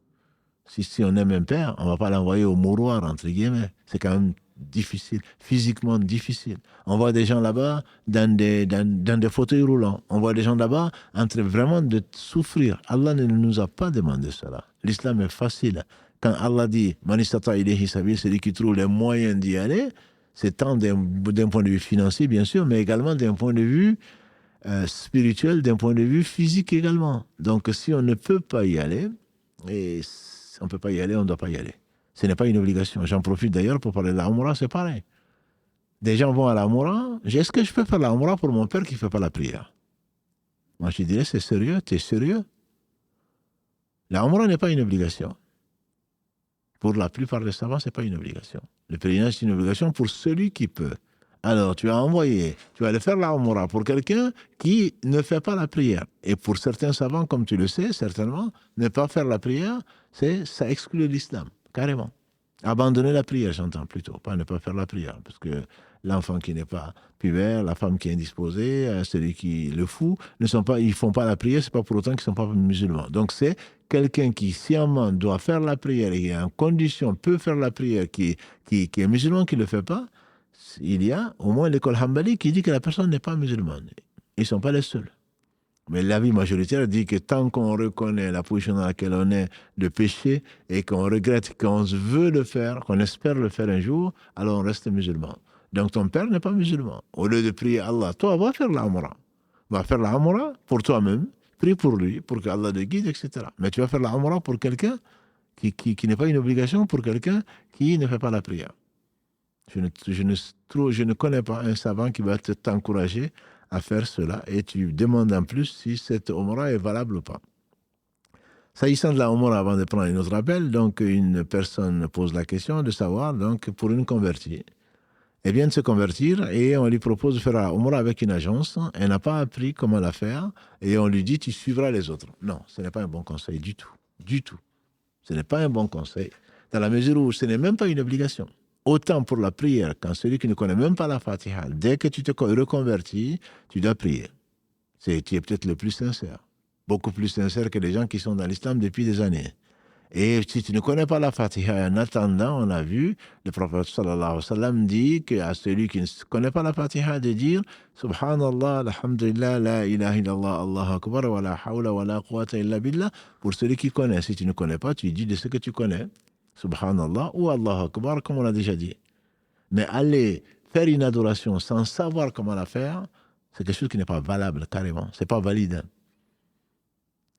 Si on aime un père, on ne va pas l'envoyer au mouroir, entre guillemets. C'est quand même difficile, physiquement difficile. On voit des gens là-bas dans des fauteuils roulants. On voit des gens là-bas en train vraiment de souffrir. Allah ne nous a pas demandé cela. L'islam est facile. Quand Allah dit « Manistata ilayhi sabil », celui qui trouve les moyens d'y aller, c'est tant d'un point de vue financier, bien sûr, mais également d'un point de vue spirituel, d'un point de vue physique également. Donc, si on ne peut pas y aller, et on ne peut pas y aller, on ne doit pas y aller. Ce n'est pas une obligation. J'en profite d'ailleurs pour parler de la Umrah, c'est pareil. Des gens vont à la Umrah. Est-ce que je peux faire la Umrah pour mon père qui ne fait pas la prière? Moi, je dirais, c'est sérieux, tu es sérieux? La Umrah n'est pas une obligation. Pour la plupart des savants, ce n'est pas une obligation. Le pèlerinage, c'est une obligation pour celui qui peut. Alors, tu vas aller faire la Umrah pour quelqu'un qui ne fait pas la prière. Et pour certains savants, comme tu le sais, certainement, ne pas faire la prière, ça exclut l'islam, carrément. Abandonner la prière, j'entends plutôt, pas ne pas faire la prière. Parce que l'enfant qui n'est pas pubère, la femme qui est indisposée, celui qui le fou, ils ne font pas la prière, ce n'est pas pour autant qu'ils ne sont pas musulmans. Donc, c'est quelqu'un qui sciemment doit faire la prière et en condition peut faire la prière, qui est musulman, qui ne le fait pas. Il y a au moins l'école Hanbali qui dit que la personne n'est pas musulmane. Ils ne sont pas les seuls. Mais l'avis majoritaire dit que tant qu'on reconnaît la position dans laquelle on est de péché et qu'on regrette, qu'on veut le faire, qu'on espère le faire un jour, alors on reste musulman. Donc ton père n'est pas musulman. Au lieu de prier Allah, toi, va faire la Umrah. Va faire la Umrah pour toi-même, prie pour lui, pour que Allah te guide, etc. Mais tu vas faire la Umrah pour quelqu'un qui n'est pas une obligation, pour quelqu'un qui ne fait pas la prière. Je ne connais pas un savant qui va t'encourager à faire cela et tu demandes en plus si cette Umrah est valable ou pas. S'agissant de la Umrah, avant de prendre un autre appel, donc une personne pose la question de savoir, donc pour une convertie, elle vient de se convertir et on lui propose de faire la Umrah avec une agence, elle n'a pas appris comment la faire et on lui dit tu suivras les autres. Non, ce n'est pas un bon conseil du tout, du tout. Ce n'est pas un bon conseil, dans la mesure où ce n'est même pas une obligation. Autant pour la prière, quand celui qui ne connaît même pas la Fatiha, dès que tu te reconvertis, tu dois prier. Tu es peut-être le plus sincère. Beaucoup plus sincère que les gens qui sont dans l'islam depuis des années. Et si tu ne connais pas la Fatiha, en attendant, on a vu, le prophète sallallahu alayhi wa sallam dit qu'à celui qui ne connaît pas la Fatiha, de dire Subhanallah, alhamdulillah, la ilaha illallah, Allahu akbar, wa la hawla wa la quwwata illa billah. Pour celui qui connaît, si tu ne connais pas, tu dis de ce que tu connais. Subhanallah ou Allahu Akbar, comme on l'a déjà dit. Mais aller faire une adoration sans savoir comment la faire, c'est quelque chose qui n'est pas valable, carrément. Ce n'est pas valide.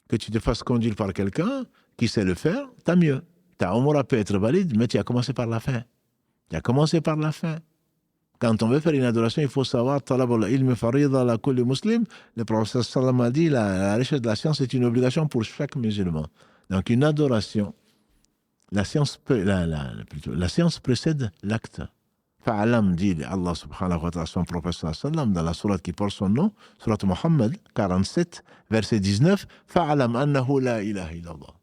Que tu te fasses conduire par quelqu'un qui sait le faire, tant mieux. Ta Umrah peut être valide, mais tu as commencé par la fin. Tu as commencé par la fin. Quand on veut faire une adoration, il faut savoir talab al-ilm farida ala kulli muslim. Le prophète sallam a dit la recherche de la science est une obligation pour chaque musulman. Donc une adoration, la science précède l'acte. Fa'alam, dit Allah subhanahu wa ta'ala, son prophète sallam, dans la sourate qui porte son nom, sourate Muhammad 47, verset 19, Fa'alam annahu la ilaha illallah.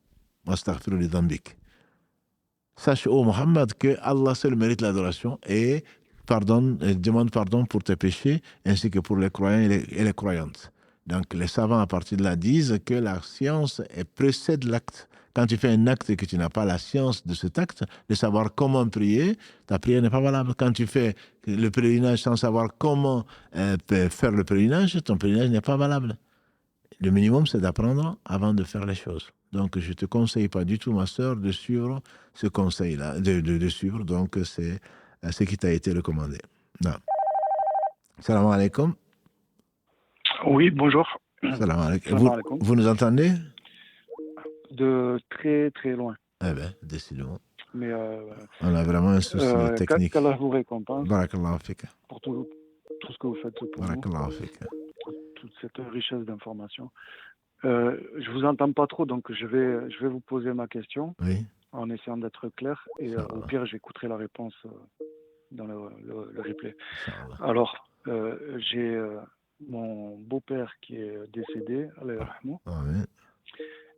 Wastaghfiru li dhanbik. Sache, ô Muhammad, que Allah seul mérite l'adoration et demande pardon pour tes péchés, ainsi que pour les croyants et les croyantes. Donc les savants à partir de là disent que la science précède l'acte. Quand tu fais un acte et que tu n'as pas la science de cet acte, de savoir comment prier, ta prière n'est pas valable. Quand tu fais le pèlerinage sans savoir comment faire le pèlerinage, ton pèlerinage n'est pas valable. Le minimum, c'est d'apprendre avant de faire les choses. Donc, je ne te conseille pas du tout, ma sœur, de suivre ce conseil-là, de suivre. Donc, c'est ce qui t'a été recommandé. Non. Salam alaikum. Oui, bonjour. Salam alaikum. Vous nous entendez? De très très loin. Eh bien, décidément. Mais on a vraiment un souci technique. Qu'Allah vous récompense. Barakallahu fik. Pour tout ce que vous faites pour Barakallahu fik. Toute cette richesse d'informations. Je vous entends pas trop, donc je vais vous poser ma question. Oui. En essayant d'être clair. Et au pire, j'écouterai la réponse dans le replay. Alors, j'ai mon beau-père qui est décédé,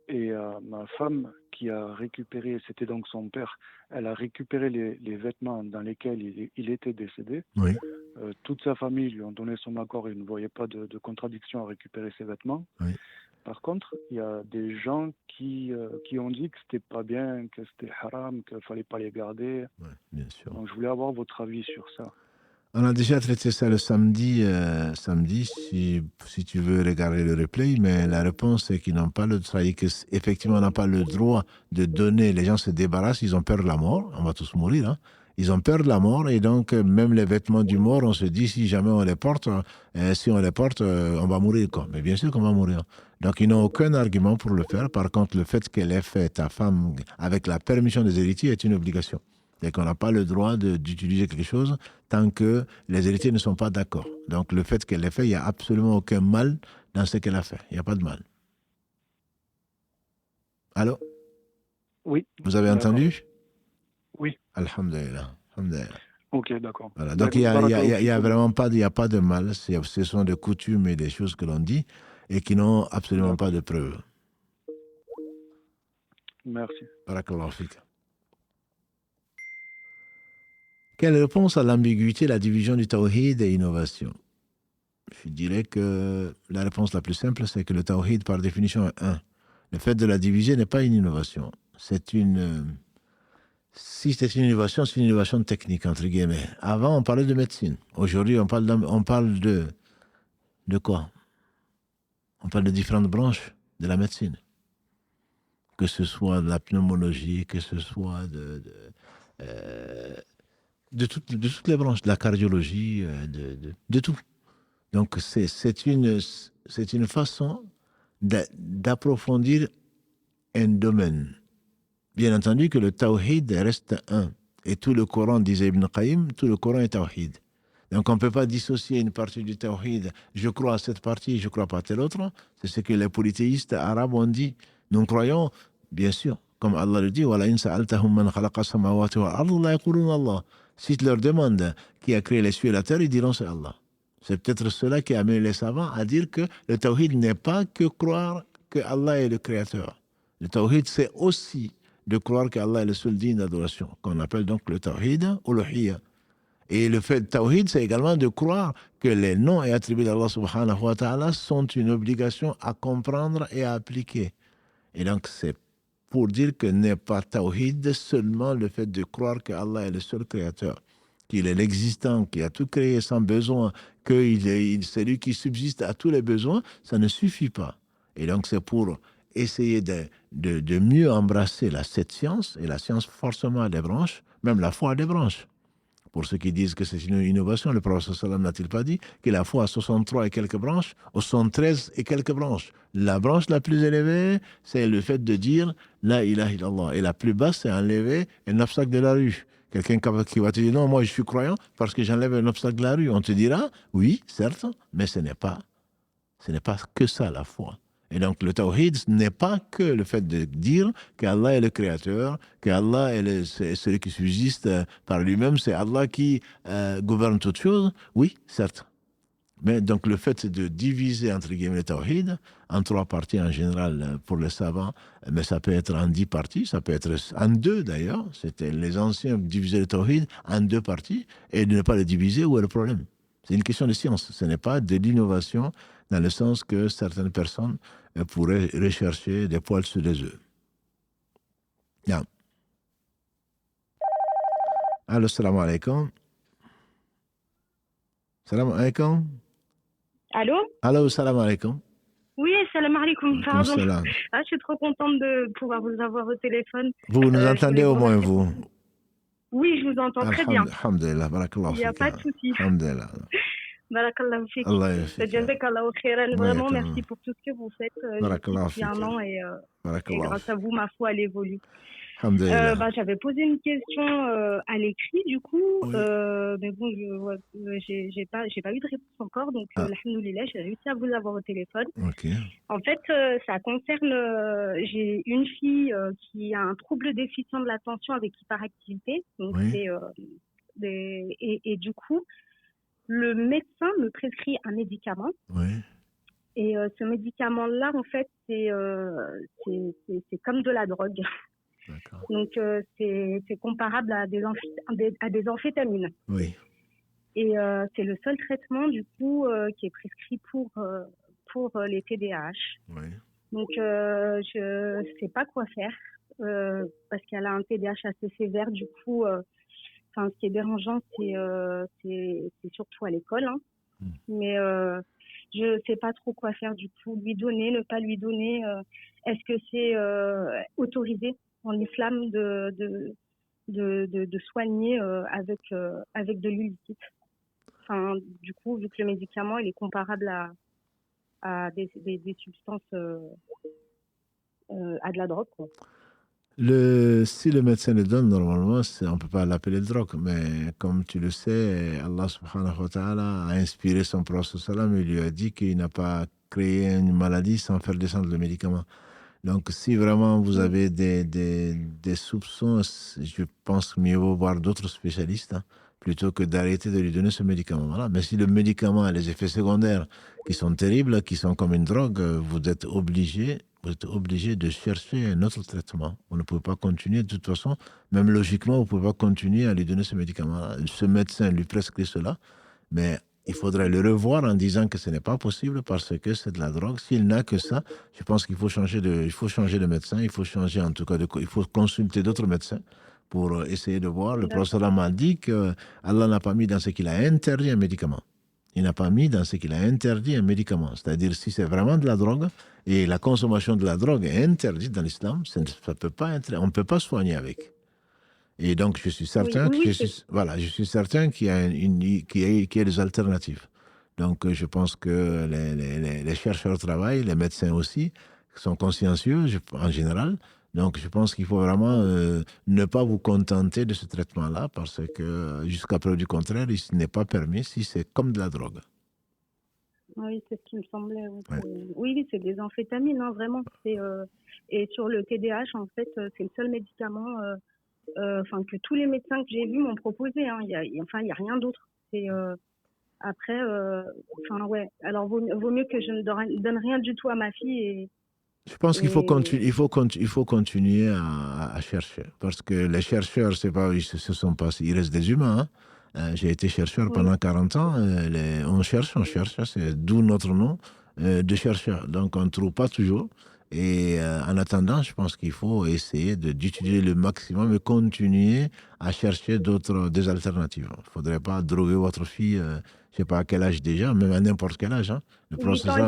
et ma femme qui a récupéré, c'était donc son père, elle a récupéré les vêtements dans lesquels il était décédé. Oui. Toute sa famille lui ont donné son accord, il ne voyait pas de contradiction à récupérer ses vêtements. Oui. Par contre, il y a des gens qui ont dit que c'était pas bien, que c'était haram, qu'il fallait pas les garder. Ouais, bien sûr. Donc, je voulais avoir votre avis sur ça. On a déjà traité ça le samedi, si tu veux regarder le replay, mais la réponse c'est qu'ils n'ont pas le droit, effectivement, on n'a pas le droit de donner, les gens se débarrassent, ils ont peur de la mort, on va tous mourir, hein. Ils ont peur de la mort et donc même les vêtements du mort, on se dit si jamais on les porte, on va mourir, quoi. Mais bien sûr qu'on va mourir. Donc ils n'ont aucun argument pour le faire. Par contre, le fait qu'elle ait fait ta femme avec la permission des héritiers est une obligation. Et qu'on n'a pas le droit d'utiliser quelque chose tant que les héritiers ne sont pas d'accord. Donc le fait qu'elle l'ait fait, il n'y a absolument aucun mal dans ce qu'elle a fait. Il n'y a pas de mal. Allô? Oui. Vous avez entendu? Oui. Alhamdulillah. Alhamdulillah. Ok, d'accord. Voilà. Donc il n'y a vraiment pas, il y a pas de mal. Ce sont des coutumes et des choses que l'on dit et qui n'ont absolument pas de preuves. Merci. Barakallahu fik. Quelle réponse à l'ambiguïté, la division du tawhid et innovation? Je dirais que la réponse la plus simple, c'est que le tawhid, par définition, est un. Le fait de la diviser n'est pas une innovation. Si c'est une innovation technique, entre guillemets. Avant, on parlait de médecine. Aujourd'hui, on parle de quoi? On parle de différentes branches de la médecine. Que ce soit de la pneumologie, que ce soit de toutes les branches, de la cardiologie, de tout. Donc, c'est une façon d'approfondir un domaine. Bien entendu que le tawhid reste un. Et tout le Coran, disait Ibn Qayyim, tout le Coran est tawhid. Donc, on ne peut pas dissocier une partie du tawhid. Je crois à cette partie, je ne crois pas à telle autre. C'est ce que les polythéistes arabes ont dit. Nous croyons, bien sûr, comme Allah le dit, si tu leur demandes qui a créé les cieux et la terre, ils diront c'est Allah. C'est peut-être cela qui a amené les savants à dire que le tawhid n'est pas que croire que Allah est le créateur. Le tawhid, c'est aussi de croire qu'Allah est le seul digne d'adoration, qu'on appelle donc le tawhid ou le hiya. Et le fait de tawhid, c'est également de croire que les noms et attributs d'Allah subhanahu wa ta'ala sont une obligation à comprendre et à appliquer. Et donc, c'est pour dire que n'est pas tawhid seulement le fait de croire qu'Allah est le seul créateur, qu'il est l'existant, qui a tout créé sans besoin, c'est lui qui subsiste à tous les besoins, ça ne suffit pas. Et donc, c'est pour essayer de mieux embrasser cette science, et la science forcément a des branches, même la foi a des branches. Pour ceux qui disent que c'est une innovation, le prophète sallam n'a-t-il pas dit que la foi a 63 et quelques branches, ou 73 et quelques branches? La branche la plus élevée, c'est le fait de dire la ilaha illallah. Et la plus basse, c'est enlever un obstacle de la rue. Quelqu'un qui va te dire non, moi je suis croyant parce que j'enlève un obstacle de la rue. On te dira oui, certes, mais ce n'est pas que ça la foi. Et donc le tawhid n'est pas que le fait de dire qu'Allah est le créateur, qu'Allah est celui qui subsiste par lui-même, c'est Allah qui gouverne toutes choses. Oui, certes. Mais donc le fait de diviser entre guillemets le tawhid en 3 parties en général pour les savants, mais ça peut être en 10 parties, ça peut être en 2 d'ailleurs. C'était les anciens divisaient le tawhid en 2 parties et de ne pas le diviser, où est le problème? C'est une question de science, ce n'est pas de l'innovation dans le sens que certaines personnes pourraient rechercher des poils sur les œufs. Yeah. Allô, salam alaikum. Salam alaikum. Allô? Allô, salam alaikum. Oui, salam alaikum, pardon. Salam. Ah, je suis trop contente de pouvoir vous avoir au téléphone. Vous nous entendez au moins, vous? Oui, je vous entends très bien. Alhamdulillah, barakallahu Il n'y a fik. pas de souci. Alhamdulillah. Barakallahu fik. Allah yafik. Jazakallahu khairan. Vraiment, merci pour tout ce que vous faites depuis un an et grâce à vous, ma foi, elle évolue. J'avais posé une question à l'écrit, du coup, oui. Mais bon, j'ai pas eu de réponse encore, donc alhamdoulilah, j'ai réussi à vous avoir au téléphone. Okay. En fait, ça concerne, j'ai une fille qui a un trouble déficient de l'attention avec hyperactivité, donc oui. Et du coup, le médecin me prescrit un médicament. Oui. Et ce médicament-là, en fait, c'est comme de la drogue. D'accord. Donc, c'est comparable à des amphétamines. Oui. Et c'est le seul traitement, du coup, qui est prescrit pour les TDAH. Oui. Donc, je ne sais pas quoi faire parce qu'elle a un TDAH assez sévère. Du coup, ce qui est dérangeant, c'est surtout à l'école. Hein. Mais je ne sais pas trop quoi faire du coup. Lui donner, ne pas lui donner. Est-ce que c'est autorisé en islam de soigner avec de l'huile liquide? Enfin, du coup, vu que le médicament il est comparable à des substances, à de la drogue, quoi. Si le médecin le donne, normalement, on ne peut pas l'appeler drogue. Mais comme tu le sais, Allah subhanahu wa ta'ala a inspiré son prophète sallam et lui a dit qu'il n'a pas créé une maladie sans faire descendre le médicament. Donc, si vraiment vous avez des soupçons, je pense mieux vaut voir d'autres spécialistes plutôt que d'arrêter de lui donner ce médicament-là. Mais si le médicament a les effets secondaires qui sont terribles, qui sont comme une drogue, vous êtes obligé de chercher un autre traitement. Vous ne pouvez pas continuer. De toute façon, même logiquement, vous ne pouvez pas continuer à lui donner ce médicament-là. Ce médecin lui prescrit cela, mais il faudrait le revoir en disant que ce n'est pas possible parce que c'est de la drogue. S'il n'a que ça, je pense qu'il faut changer de médecin. Il faut changer en tout cas il faut consulter d'autres médecins pour essayer de voir. Le prophète m'a dit que Allah n'a pas mis dans ce qu'il a interdit un médicament. Il n'a pas mis dans ce qu'il a interdit un médicament. C'est-à-dire, si c'est vraiment de la drogue, et la consommation de la drogue est interdite dans l'islam, on ne peut pas soigner avec. Et donc, je suis certain je suis certain qu'il y a des alternatives. Donc, je pense que les chercheurs travaillent, les médecins aussi, sont consciencieux en général. Donc, je pense qu'il faut vraiment ne pas vous contenter de ce traitement-là parce que jusqu'à preuve du contraire, il n'est pas permis si c'est comme de la drogue. Oui, c'est ce qui me semblait. Oui, c'est des amphétamines, hein, vraiment. Et sur le TDAH, en fait, c'est le seul médicament que tous les médecins que j'ai vus m'ont proposé. Hein. Il n'y a rien d'autre. Après, alors vaut mieux que je ne donne rien du tout à ma fille. Je pense qu'il faut continuer à chercher. Parce que les chercheurs, ils restent des humains. Hein. J'ai été chercheur pendant 40 ans. On cherche, c'est d'où notre nom de chercheur. Donc, on ne trouve pas toujours. Et en attendant, je pense qu'il faut essayer d'utiliser le maximum et continuer à chercher des alternatives. Il ne faudrait pas droguer votre fille, je ne sais pas à quel âge déjà, même à n'importe quel âge. Hein. Le 8 ans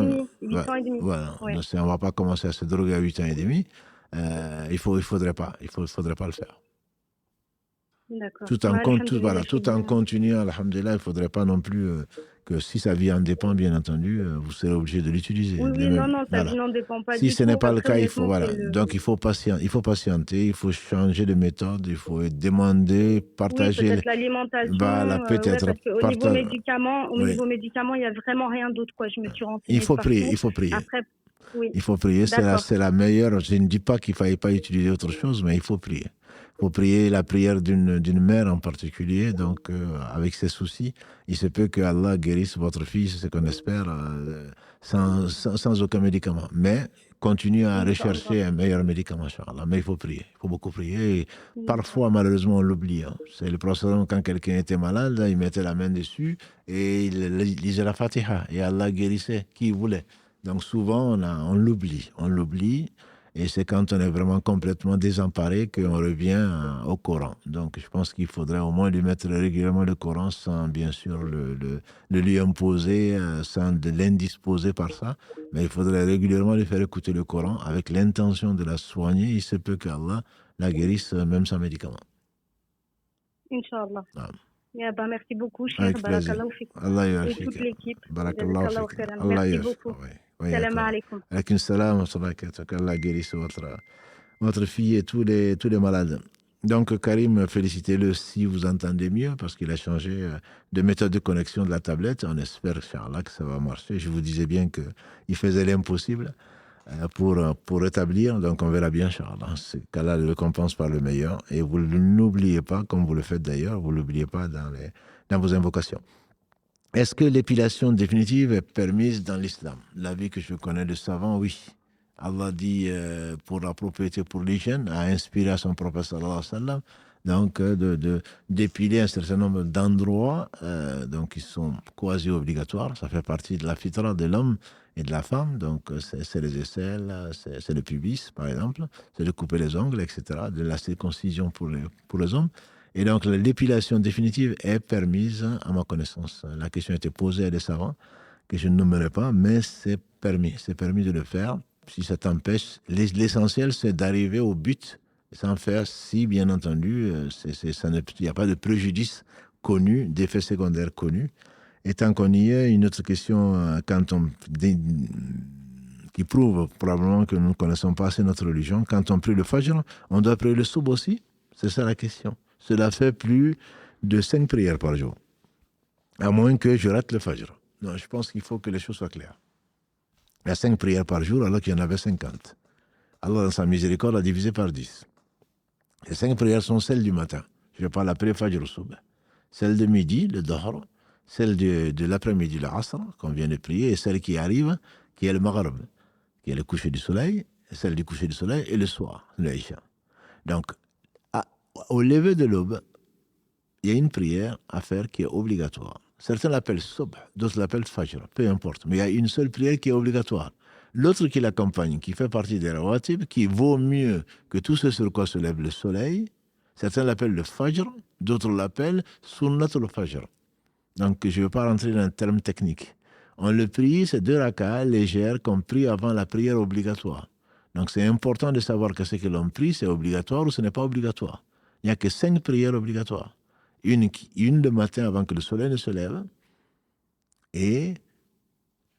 et demi. Voilà. Ouais. Donc, on ne va pas commencer à se droguer à 8 ans et demi. Il ne faudrait pas le faire. D'accord. Tout en continuant, alhamdulillah, il ne faudrait pas non plus que si sa vie en dépend, bien entendu, vous serez obligé de l'utiliser. Sa vie n'en dépend pas du tout. Si ce n'est pas le cas, Donc il faut patienter, il faut changer de méthode, il faut demander, partager. Peut-être l'alimentation. Peut-être. Parce qu'au niveau médicaments, il n'y a vraiment rien d'autre, quoi. Je me suis renseignée. Il faut prier. Après, oui. Il faut prier, c'est la meilleure. Je ne dis pas qu'il ne fallait pas utiliser autre chose, mais il faut prier. Il faut prier la prière d'une mère en particulier. Donc, avec ses soucis, il se peut que Allah guérisse votre fille, c'est ce qu'on espère, sans aucun médicament. Mais continuez à rechercher un meilleur médicament, Inch'Allah. Mais il faut prier. Il faut beaucoup prier. Et parfois, malheureusement, on l'oublie. Hein. C'est le prophète, quand quelqu'un était malade, il mettait la main dessus et il lisait la Fatiha. Et Allah guérissait qui voulait. Donc souvent, on l'oublie. Et c'est quand on est vraiment complètement désemparé qu'on revient au Coran. Donc je pense qu'il faudrait au moins lui mettre régulièrement le Coran sans bien sûr le lui imposer, sans l'indisposer par ça. Mais il faudrait régulièrement lui faire écouter le Coran avec l'intention de la soigner. Il se peut qu'Allah la guérisse même sans médicament. Inch'Allah. Merci beaucoup, Cheikh. Barakallahu fikum. Et toute l'équipe. Barakallahu fikum. Merci beaucoup. Salam alaikum. Alaikum salam wa rahmatullahi. Qu'Allah guérisse votre fille et tous les malades. Donc, Karim, félicitez-le si vous entendez mieux, parce qu'il a changé de méthode de connexion de la tablette. On espère, Inch'Allah, que ça va marcher. Je vous disais bien qu'il faisait l'impossible pour rétablir. Donc, on verra bien, Inch'Allah. Qu'Allah le récompense par le meilleur. Et vous n'oubliez pas, comme vous le faites d'ailleurs, vous ne l'oubliez pas dans vos invocations. Est-ce que l'épilation définitive est permise dans l'islam? L'avis que je connais de savants, oui. Allah dit pour la propriété, pour l'hygiène, a inspiré à son prophète sallallahu alayhi wa sallam, donc d'épiler un certain nombre d'endroits donc qui sont quasi obligatoires. Ça fait partie de la fitra de l'homme et de la femme. Donc, c'est les aisselles, c'est le pubis, par exemple. C'est de couper les ongles, etc. De la circoncision pour les hommes. Et donc, l'épilation définitive est permise, à ma connaissance. La question a été posée à des savants, que je ne nommerai pas, mais c'est permis. C'est permis de le faire. Si ça t'empêche, l'essentiel, c'est d'arriver au but sans faire si, bien entendu, il n'y a pas de préjudice connu, d'effets secondaires connus. Et tant qu'on y est, une autre question qui prouve probablement que nous ne connaissons pas assez notre religion. Quand on prie le Fajr, on doit prier le Soub aussi? C'est ça la question. Cela fait plus de 5 prières par jour. À moins que je rate le Fajr. Non, je pense qu'il faut que les choses soient claires. Il y a 5 prières par jour alors qu'il y en avait 50. Allah, dans sa miséricorde, a divisé par 10. Les 5 prières sont celles du matin. Je parle après Fajr Soub. Celle de midi, le Dahr. Celle de l'après-midi, le Asr, qu'on vient de prier, et celle qui arrive, qui est le Maghrib, qui est le coucher du soleil, et celle du coucher du soleil, et le soir, le Isha. Donc, au lever de l'aube, il y a une prière à faire qui est obligatoire. Certains l'appellent Subh, d'autres l'appellent Fajr, peu importe. Mais il y a une seule prière qui est obligatoire. L'autre qui l'accompagne, qui fait partie des rawatib, qui vaut mieux que tout ce sur quoi se lève le soleil, certains l'appellent le Fajr, d'autres l'appellent Sunnatul Fajr. Donc, je ne veux pas rentrer dans le terme technique. On le prie, c'est 2 rakas légères qu'on prie avant la prière obligatoire. Donc, c'est important de savoir que ce que l'on prie, c'est obligatoire ou ce n'est pas obligatoire. Il n'y a que 5 prières obligatoires. Une le matin avant que le soleil ne se lève et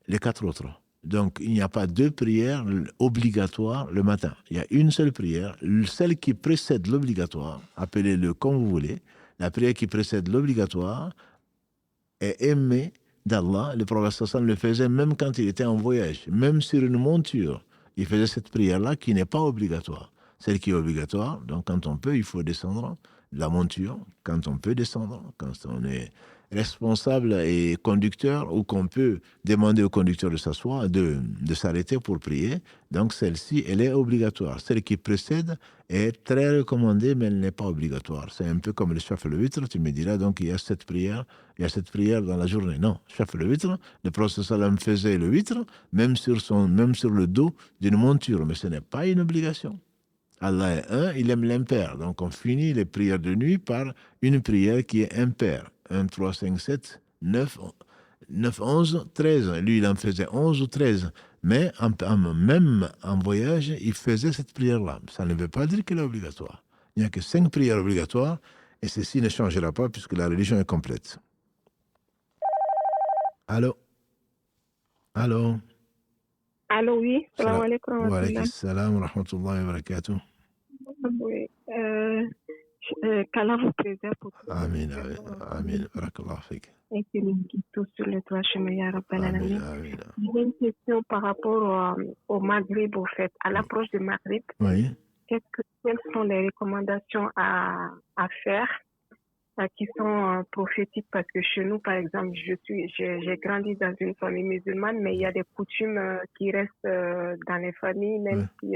les 4 autres. Donc, il n'y a pas 2 prières obligatoires le matin. Il y a une seule prière, celle qui précède l'obligatoire, appelez-le comme vous voulez. La prière qui précède l'obligatoire est aimée d'Allah. Le prophète sallam le faisait même quand il était en voyage, même sur une monture. Il faisait cette prière-là qui n'est pas obligatoire. Celle qui est obligatoire, donc quand on peut, il faut descendre de la monture, quand on peut descendre, quand on est responsable et conducteur, ou qu'on peut demander au conducteur de s'asseoir, de s'arrêter pour prier. Donc celle-ci, elle est obligatoire. Celle qui précède est très recommandée, mais elle n'est pas obligatoire. C'est un peu comme le shaf et le witr. Tu me diras, donc il y a cette prière dans la journée. Non, shaf et le witr, le prophète sallam faisait le witr, même sur le dos d'une monture, mais ce n'est pas une obligation. Allah est un, il aime l'impair. Donc on finit les prières de nuit par une prière qui est impaire. 1, 3, 5, 7, 9, 11, 13. Lui, il en faisait 11 ou 13. Mais même en voyage, il faisait cette prière-là. Ça ne veut pas dire qu'elle est obligatoire. Il n'y a que 5 prières obligatoires et ceci ne changera pas puisque la religion est complète. Allô? Allô? Allô, oui. Salam alaikum. Wa alaikum salam wa rahmatullahi wa barakatuh. Oui. Qu'Allah vous préserve pour tout. Amin. Barakallah fik. Et que nous guide tous sur le droit chemin, ya Rabbal Alamin. J'ai une question par rapport au Maghrib, au fait, à l'approche du Maghrib. Oui. Quelles sont les recommandations à faire qui sont prophétiques? Parce que chez nous, par exemple, j'ai grandi dans une famille musulmane, mais il y a des coutumes qui restent dans les familles, même si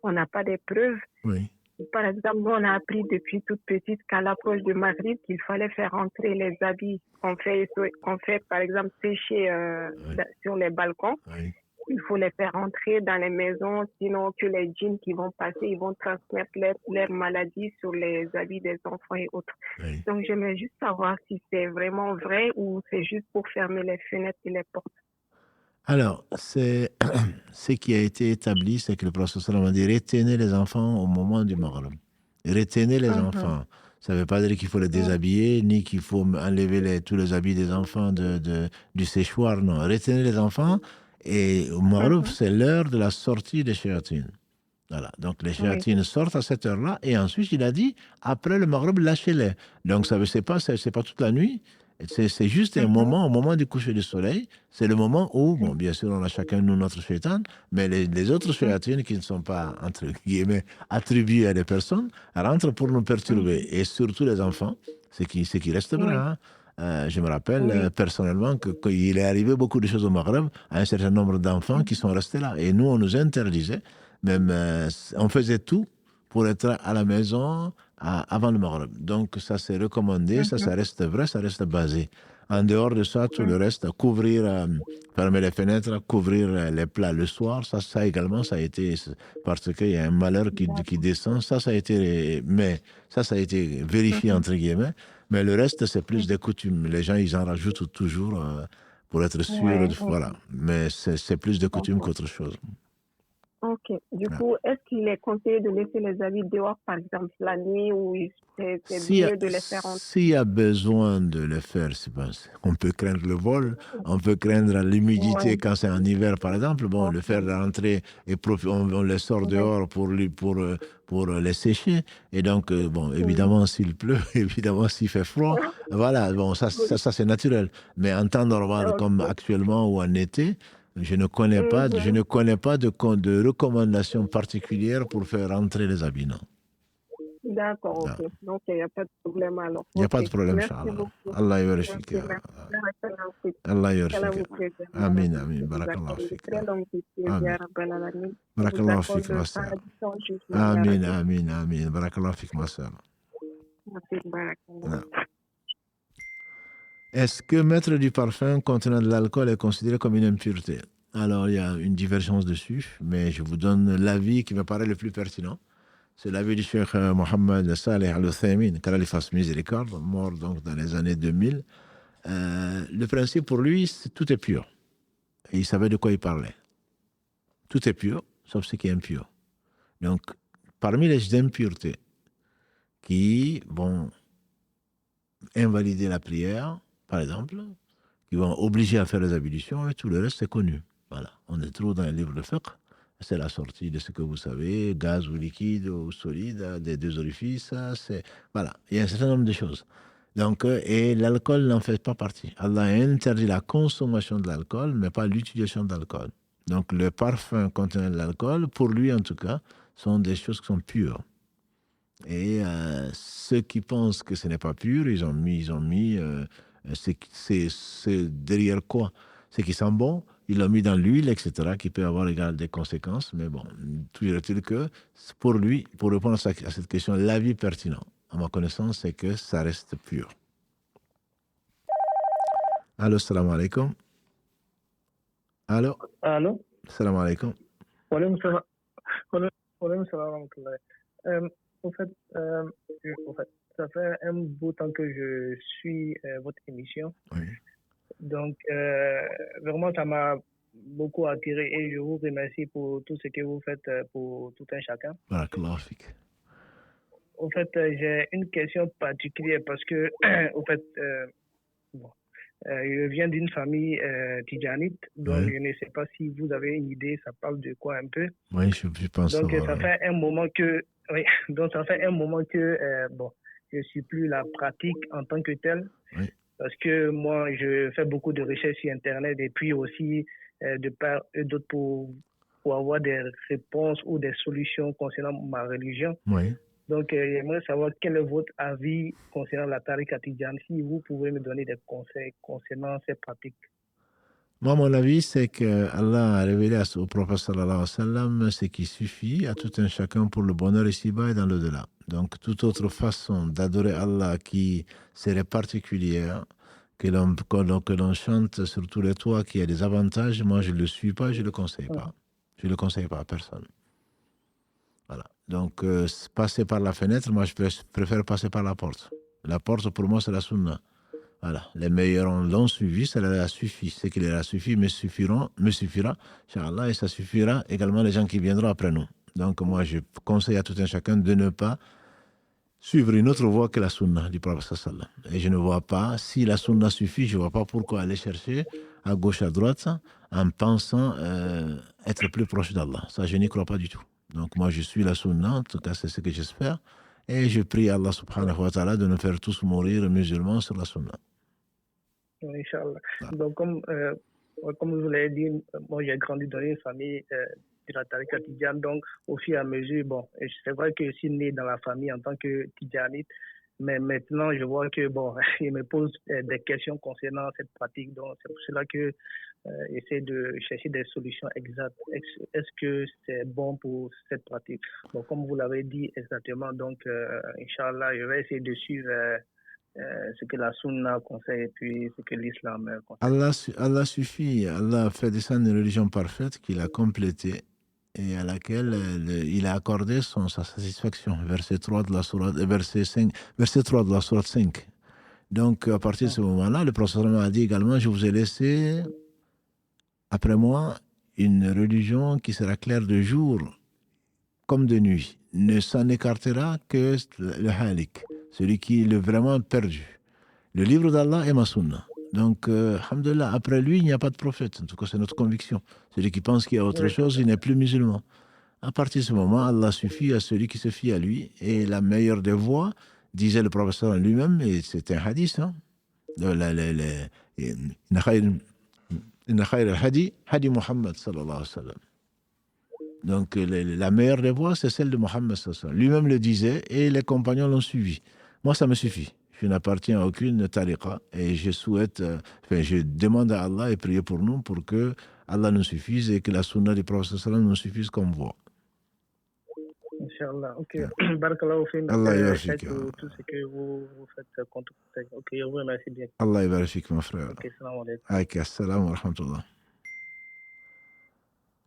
on n'a pas des preuves. Oui. Par exemple, nous, on a appris depuis toute petite qu'à l'approche du Maghrib, qu'il fallait faire entrer les habits qu'on fait, par exemple, sécher sur les balcons. Oui. Il faut les faire entrer dans les maisons, sinon que les djinns qui vont passer, ils vont transmettre leurs maladies sur les habits des enfants et autres. Oui. Donc, j'aimerais juste savoir si c'est vraiment vrai ou c'est juste pour fermer les fenêtres et les portes. Alors, ce qui a été établi, c'est que le prophète sallam a dit « Retenez les enfants au moment du Maghrib ». Retenez les enfants. Ça ne veut pas dire qu'il faut les déshabiller, ni qu'il faut enlever tous les habits des enfants du séchoir, non. Retenez les enfants. Et au Maghrib, c'est l'heure de la sortie des shayatines. Voilà. Donc les shayatines sortent à cette heure-là, et ensuite il a dit, après le Maghrib, lâchez-les. Donc ça c'est pas toute la nuit, c'est juste un moment, au moment du coucher du soleil, c'est le moment où, bon, bien sûr, on a chacun nous notre shaytan, mais les autres shayatines qui ne sont pas, entre guillemets, attribuées à des personnes, rentrent pour nous perturber, et surtout les enfants, c'est qui reste vrai, hein. Je me rappelle personnellement qu'il est arrivé beaucoup de choses au Maghreb à un certain nombre d'enfants qui sont restés là. Et nous, on nous interdisait, même on faisait tout pour être à la maison avant le Maghreb. Donc ça, c'est recommandé, ça reste vrai, ça reste basé En dehors de ça, tout le reste, fermer les fenêtres, couvrir les plats le soir, ça également, ça a été, parce qu'il y a un malheur qui descend, ça a été, mais ça a été vérifié, entre guillemets, mais le reste, c'est plus des coutumes. Les gens, ils en rajoutent toujours pour être sûrs, voilà. Mais c'est plus des coutumes qu'autre chose. Ok. Du coup, est-ce qu'il est conseillé de laisser les habits dehors, par exemple, la nuit, ou c'est mieux de les faire en... S'il y a besoin de les faire, on peut craindre le vol, on peut craindre l'humidité quand c'est en hiver, par exemple. Bon, le faire rentrer et on les sort dehors pour les sécher. Et donc, bon, évidemment, s'il pleut, évidemment, s'il fait froid, voilà, bon, ça c'est naturel. Mais en temps normal, comme actuellement ou en été, je ne connais pas de recommandations particulières pour faire rentrer les habits, non. D'accord, ok. Donc, il n'y a pas de problème alors. Il n'y a pas de problème, Inch'Allah. Allah yarshik. Allah yarshik. Amin, amin. Barakallah fik. Barakallah fik, ma sœur. Amin, amin, amin. Barakallah fik, ma sœur. Est-ce que mettre du parfum contenant de l'alcool est considéré comme une impureté? Alors, il y a une divergence dessus, mais je vous donne l'avis qui me paraît le plus pertinent. C'est l'avis du Cheikh Mohammed Saleh Al-Uthaymin, qu'Allah lui fasse miséricorde, mort donc dans les années 2000. Le principe pour lui, tout est pur. Et il savait de quoi il parlait. Tout est pur, sauf ce qui est impur. Donc, parmi les impuretés qui vont invalider la prière, par exemple, qui vont obliger à faire les ablutions, et tout le reste, c'est connu. Voilà, on est trop dans les livres de fiqh. C'est la sortie de ce que vous savez, gaz ou liquide ou solide, des deux orifices. Voilà, il y a un certain nombre de choses. Donc, et l'alcool n'en fait pas partie. Allah a interdit la consommation de l'alcool, mais pas l'utilisation d'alcool. Donc, le parfum contenant de l'alcool, pour lui en tout cas, sont des choses qui sont pures. Et ceux qui pensent que ce n'est pas pur, ils ont mis c'est derrière quoi? C'est qui sent bon, ils l'ont mis dans l'huile, etc., qui peut avoir également des conséquences. Mais bon, toujours est-il que pour lui, pour répondre à cette question, l'avis pertinent, à ma connaissance, c'est que ça reste pur. Allô, salam alaikum. Allô? Allô? Salam alaikum. Au fait, ça fait un bout de temps que je suis votre émission. Oui. Donc, vraiment, ça m'a beaucoup attiré et je vous remercie pour tout ce que vous faites pour tout un chacun. Barakallah fik. Au fait, j'ai une question particulière parce que, au fait, je viens d'une famille tidjanite, donc je ne sais pas si vous avez une idée, ça parle de quoi un peu. Oui, je pense. Donc, ça fait un moment que, je suis plus la pratique en tant que telle. Oui. Parce que moi, je fais beaucoup de recherches sur Internet et puis aussi de part et d'autre pour avoir des réponses ou des solutions concernant ma religion. Oui. Donc, j'aimerais savoir quel est votre avis concernant la tariqa tidjane, si vous pouvez me donner des conseils concernant ces pratiques. Moi, mon avis, c'est que Allah a révélé au prophète sallallahu alayhi wa sallam ce qui suffit à tout un chacun pour le bonheur ici-bas et dans l'au-delà. Donc, toute autre façon d'adorer Allah qui serait particulière, que l'on chante sur tous les toits, qui a des avantages, moi, je ne le suis pas, je ne le conseille pas. Je ne le conseille pas à personne. Voilà. Donc, passer par la fenêtre, moi, je préfère passer par la porte. La porte, pour moi, c'est la sunna. Voilà, les meilleurs l'ont suivi, ça leur a suffi. Ce qui leur a suffi me suffira, Inch'Allah, et ça suffira également les gens qui viendront après nous. Donc moi, je conseille à tout un chacun de ne pas suivre une autre voie que la sunna du prophète sallallahu. Et je ne vois pas, si la sunna suffit, je ne vois pas pourquoi aller chercher à gauche, à droite, en pensant être plus proche d'Allah. Ça, je n'y crois pas du tout. Donc moi, je suis la sunna, en tout cas, c'est ce que j'espère. Et je prie Allah subhanahu wa ta'ala de nous faire tous mourir musulmans sur la sunna. Inch'Allah. Donc, comme vous l'avez dit, moi j'ai grandi dans une famille de la tariqa tidjane, donc au fur et à mesure, c'est vrai que je suis né dans la famille en tant que tidjanite, mais maintenant je vois que, il me pose des questions concernant cette pratique, donc c'est pour cela que j'essaie de chercher des solutions exactes. Est-ce que c'est bon pour cette pratique? Bon, comme vous l'avez dit exactement, donc, Inch'Allah, je vais essayer de suivre ce que la sunna conseille et puis ce que l'islam conseille. Allah suffit. Allah a fait descendre une religion parfaite qu'il a complétée et à laquelle il a accordé sa satisfaction. Verset 3 de la sourate, verset 3 de la sourate 5. Donc, à partir de ce moment-là, le prophète a dit également, je vous ai laissé, après moi, une religion qui sera claire de jour comme de nuit. Ne s'en écartera que le halik, celui qui est vraiment perdu. Le livre d'Allah est ma sunna. Donc, alhamdoulilah, après lui, il n'y a pas de prophète. En tout cas, c'est notre conviction. Celui qui pense qu'il y a autre chose, il n'est plus musulman. À partir de ce moment, Allah suffit à celui qui se fie à lui. Et la meilleure des voies, disait le professeur lui-même, et c'est un hadith, hein, Inna khayr al-hadi, hadi Muhammad sallallahu alayhi wa sallam. Donc, la meilleure des voies, c'est celle de Muhammad sallallahu alayhi wa sallam. Lui-même le disait, et les compagnons l'ont suivi. Moi, ça me suffit. Je n'appartiens à aucune tariqa et je souhaite, je demande à Allah et prier pour nous pour que Allah nous suffise et que la sunna du prophète sallallahu alayhi wa sallam nous suffise comme voie. Inch'Allah. Ok. Barakallahu fik. Allah yabarik. Tout ce que vous faites contre. Ok, je vous remercie bien. Allah yabarik, mon frère. Ok, salam alaikum. Alaykum assalam wa rahmatullah.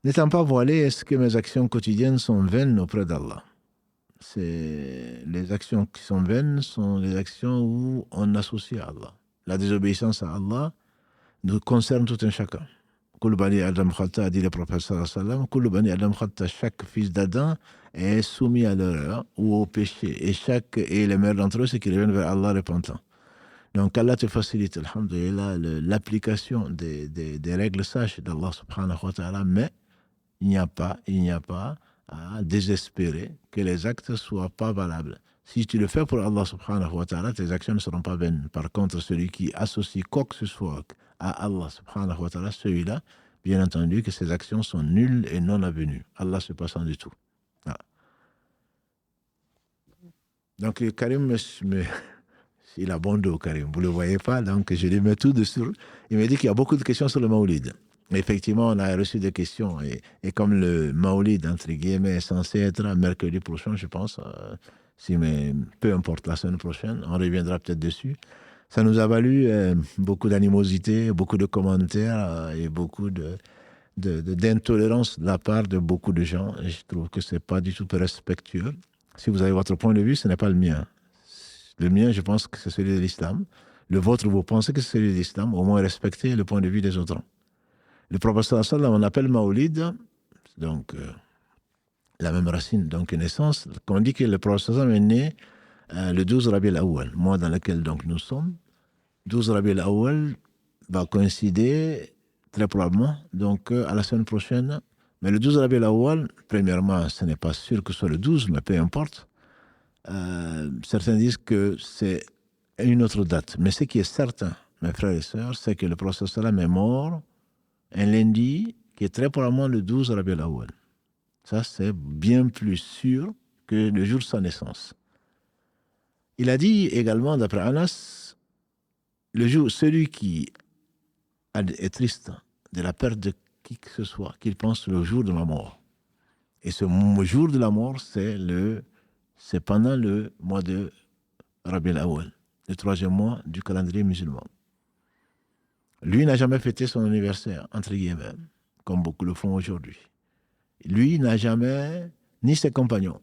N'étant pas voilé, est-ce que mes actions quotidiennes sont vaines auprès d'Allah? Les actions qui sont vaines sont les actions où on associe à Allah. La désobéissance à Allah nous concerne tout un chacun. Kul bani Adam khata, a dit le prophète sallallahu alayhi wa sallam, Kul bani Adam khata, chaque fils d'Adam est soumis à l'erreur ou au péché. Et les meilleurs d'entre eux, c'est qu'ils reviennent vers Allah repentant. Donc Allah te facilite, alhamdulillah, l'application des règles sages d'Allah subhanahu wa ta'ala, mais il n'y a pas à désespérer que les actes ne soient pas valables. Si tu le fais pour Allah subhanahu wa ta'ala, tes actions ne seront pas vaines. Par contre, celui qui associe quoi que ce soit à Allah subhanahu wa ta'ala, celui-là, bien entendu que ses actions sont nulles et non avenues. Allah se passant du tout. Voilà. Donc Karim, il a bon dos, Karim. Vous ne le voyez pas, donc je lui mets tout dessus. Il me dit qu'il y a beaucoup de questions sur le Maoulid. Effectivement, on a reçu des questions. Et comme le Maoulid, entre guillemets, est censé être mercredi prochain, je pense, mais peu importe, la semaine prochaine, on reviendra peut-être dessus. Ça nous a valu beaucoup d'animosité, beaucoup de commentaires et beaucoup d'intolérance de la part de beaucoup de gens. Et je trouve que ce n'est pas du tout respectueux. Si vous avez votre point de vue, ce n'est pas le mien. Le mien, je pense que c'est celui de l'islam. Le vôtre, vous pensez que c'est celui de l'islam. Au moins, respectez le point de vue des autres. Le prophète sallallahu alayhi wa sallam, on appelle Maoulid, donc la même racine, donc naissance. Quand on dit que le prophète sallallahu alayhi wa sallam est né le 12 Rabi al-Awwal, mois dans lequel donc nous sommes. 12 Rabi al-Awwal va coïncider très probablement donc à la semaine prochaine. Mais le 12 Rabi al-Awwal, premièrement, ce n'est pas sûr que ce soit le 12, mais peu importe. Certains disent que c'est une autre date. Mais ce qui est certain, mes frères et sœurs, c'est que le prophète sallallahu alayhi wa sallam est mort un lundi qui est très probablement le 12 Rabi al-Awwal. Ça, c'est bien plus sûr que le jour de sa naissance. Il a dit également, d'après Anas, celui qui est triste de la perte de qui que ce soit, qu'il pense le jour de la mort. Et ce jour de la mort, c'est pendant le mois de Rabi al-Awwal, le 3e mois du calendrier musulman. Lui n'a jamais fêté son anniversaire, entre guillemets, comme beaucoup le font aujourd'hui. Lui n'a jamais, ni ses compagnons,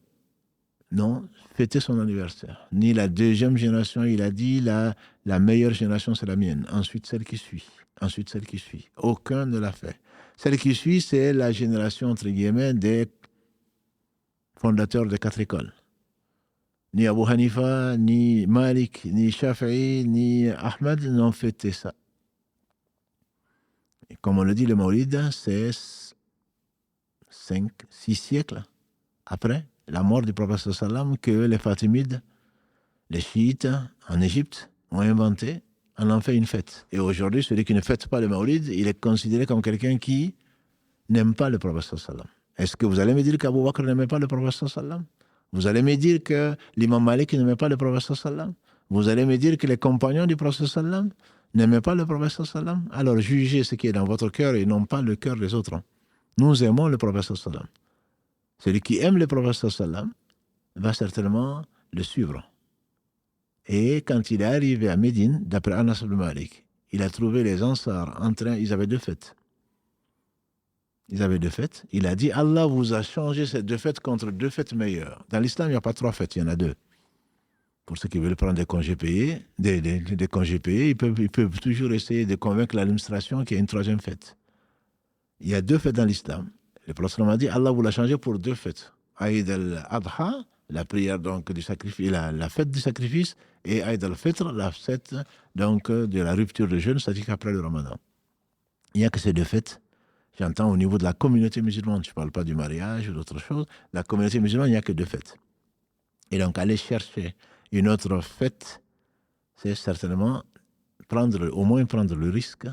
non, fêté son anniversaire. Ni la deuxième génération, il a dit, la meilleure génération, c'est la mienne. Ensuite, celle qui suit. Ensuite, celle qui suit. Aucun ne l'a fait. Celle qui suit, c'est la génération, entre guillemets, des fondateurs des 4 écoles. Ni Abu Hanifa, ni Malik, ni Shafi'i, ni Ahmed n'ont fêté ça. Et comme on le dit, le Maulid, c'est 6 siècles après la mort du prophète sallam que les Fatimides, les chiites en Égypte ont inventé, en en fait une fête. Et aujourd'hui, celui qui ne fête pas le Maulid, il est considéré comme quelqu'un qui n'aime pas le prophète sallam. Est-ce que vous allez me dire qu'Abou Bakr n'aimait pas le prophète sallam? Vous allez me dire que l'imam Malik n'aimait pas le prophète sallam? Vous allez me dire que les compagnons du prophète sallam n'aimez pas le prophète sallam? Alors jugez ce qui est dans votre cœur et non pas le cœur des autres. Nous aimons le prophète sallam. Celui qui aime le prophète sallam va certainement le suivre. Et quand il est arrivé à Médine, d'après Anas ibn Malik, il a trouvé les Ansar en train, ils avaient 2 fêtes. Ils avaient 2 fêtes. Il a dit, Allah vous a changé ces 2 fêtes contre 2 fêtes meilleures. Dans l'islam, il n'y a pas 3 fêtes, il y en a 2. Pour ceux qui veulent prendre des congés payés, des congés payés, ils peuvent toujours essayer de convaincre l'administration qu'il y a une 3e fête. Il y a 2 fêtes dans l'islam. Le prophète a dit, Allah vous l'a changé pour 2 fêtes. Aïd al-Adha, la prière donc du sacrifice, la fête du sacrifice, et Aïd al-Fitr, la fête donc de la rupture de jeûne, c'est-à-dire qu'après le Ramadan. Il n'y a que ces 2 fêtes. J'entends au niveau de la communauté musulmane, je ne parle pas du mariage ou d'autre chose. La communauté musulmane, il n'y a que 2 fêtes. Et donc aller chercher une autre fête, c'est certainement au moins prendre le risque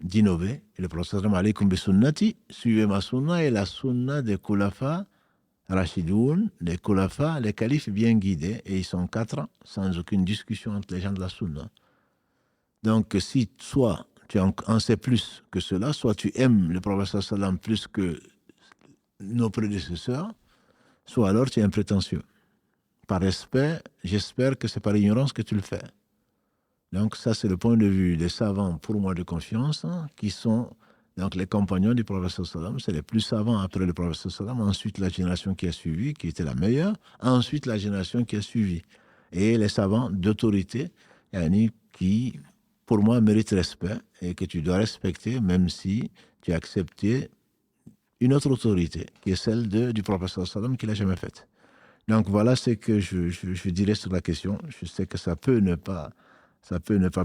d'innover. Et le prophète alaykoum bi sunnati, suivez ma sunna et la sunna des khulafa Rashidoun, les khulafa, les califes bien guidés, et ils sont 4 sans aucune discussion entre les gens de la sunna. Donc si soit tu en sais plus que cela, soit tu aimes le prophète sallam plus que nos prédécesseurs, soit alors tu es un prétentieux. Par respect, j'espère que c'est par ignorance que tu le fais. Donc ça, c'est le point de vue des savants, pour moi, de confiance, qui sont donc les compagnons du prophète sallam. C'est les plus savants après le prophète sallam. Ensuite, la génération qui a suivi, qui était la meilleure. Ensuite, la génération qui a suivi. Et les savants d'autorité, qui, pour moi, méritent respect et que tu dois respecter, même si tu as accepté une autre autorité, qui est celle du prophète sallam, qu'il n'a jamais faite. Donc voilà ce que je dirais sur la question. Je sais que ça peut ne pas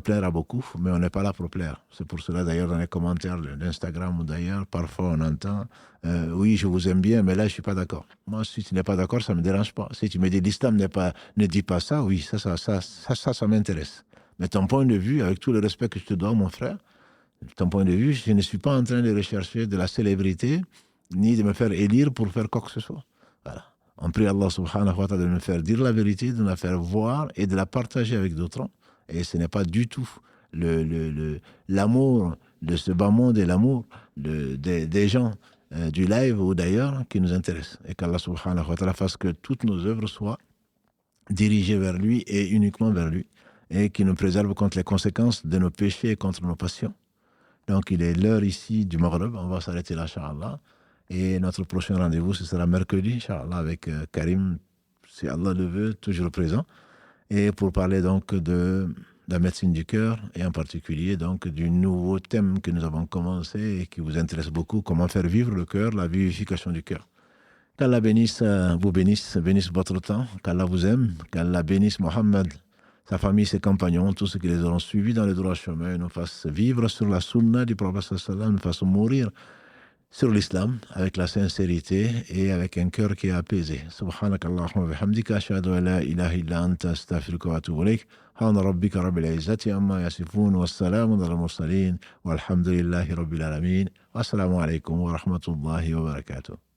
plaire à beaucoup, mais on n'est pas là pour plaire. C'est pour cela d'ailleurs dans les commentaires d'Instagram ou d'ailleurs, parfois on entend oui, je vous aime bien, mais là je ne suis pas d'accord. Moi, si tu n'es pas d'accord, ça ne me dérange pas. Si tu me dis l'islam ne dit pas ça, oui, ça m'intéresse. Mais ton point de vue, avec tout le respect que je te dois, mon frère, ton point de vue, je ne suis pas en train de rechercher de la célébrité, ni de me faire élire pour faire quoi que ce soit. Voilà. On prie Allah subhanahu wa ta'ala de me faire dire la vérité, de me la faire voir et de la partager avec d'autres. Et ce n'est pas du tout l'amour de ce bas monde et l'amour des gens du live ou d'ailleurs qui nous intéresse. Et qu'Allah subhanahu wa ta'ala fasse que toutes nos œuvres soient dirigées vers lui et uniquement vers lui. Et qu'il nous préserve contre les conséquences de nos péchés et contre nos passions. Donc il est l'heure ici du Maghreb. On va s'arrêter là, Inch'Allah. Et notre prochain rendez-vous, ce sera mercredi, Inch'Allah, avec Karim, si Allah le veut, toujours présent. Et pour parler donc de la médecine du cœur, et en particulier donc du nouveau thème que nous avons commencé et qui vous intéresse beaucoup, comment faire vivre le cœur, la vivification du cœur. Qu'Allah vous bénisse votre temps, qu'Allah vous aime, qu'Allah bénisse Mohammed, sa famille, ses compagnons, tous ceux qui les auront suivis dans le droit chemin, nous fassent vivre sur la sunna du prophète sallallahu, nous fassent mourir sur l'islam avec la sincérité et avec un cœur qui est apaisé. Subhanakallahumma wa bihamdika ashhadu an la ilaha illa anta astaghfiruka wa atubu ilayk. Subhana rabbika rabbil izzati amma yasifun wa salamun alal mursalin walhamdulillahi rabbil alamin. Wassalamu alaykum wa rahmatullahi wa barakatuh.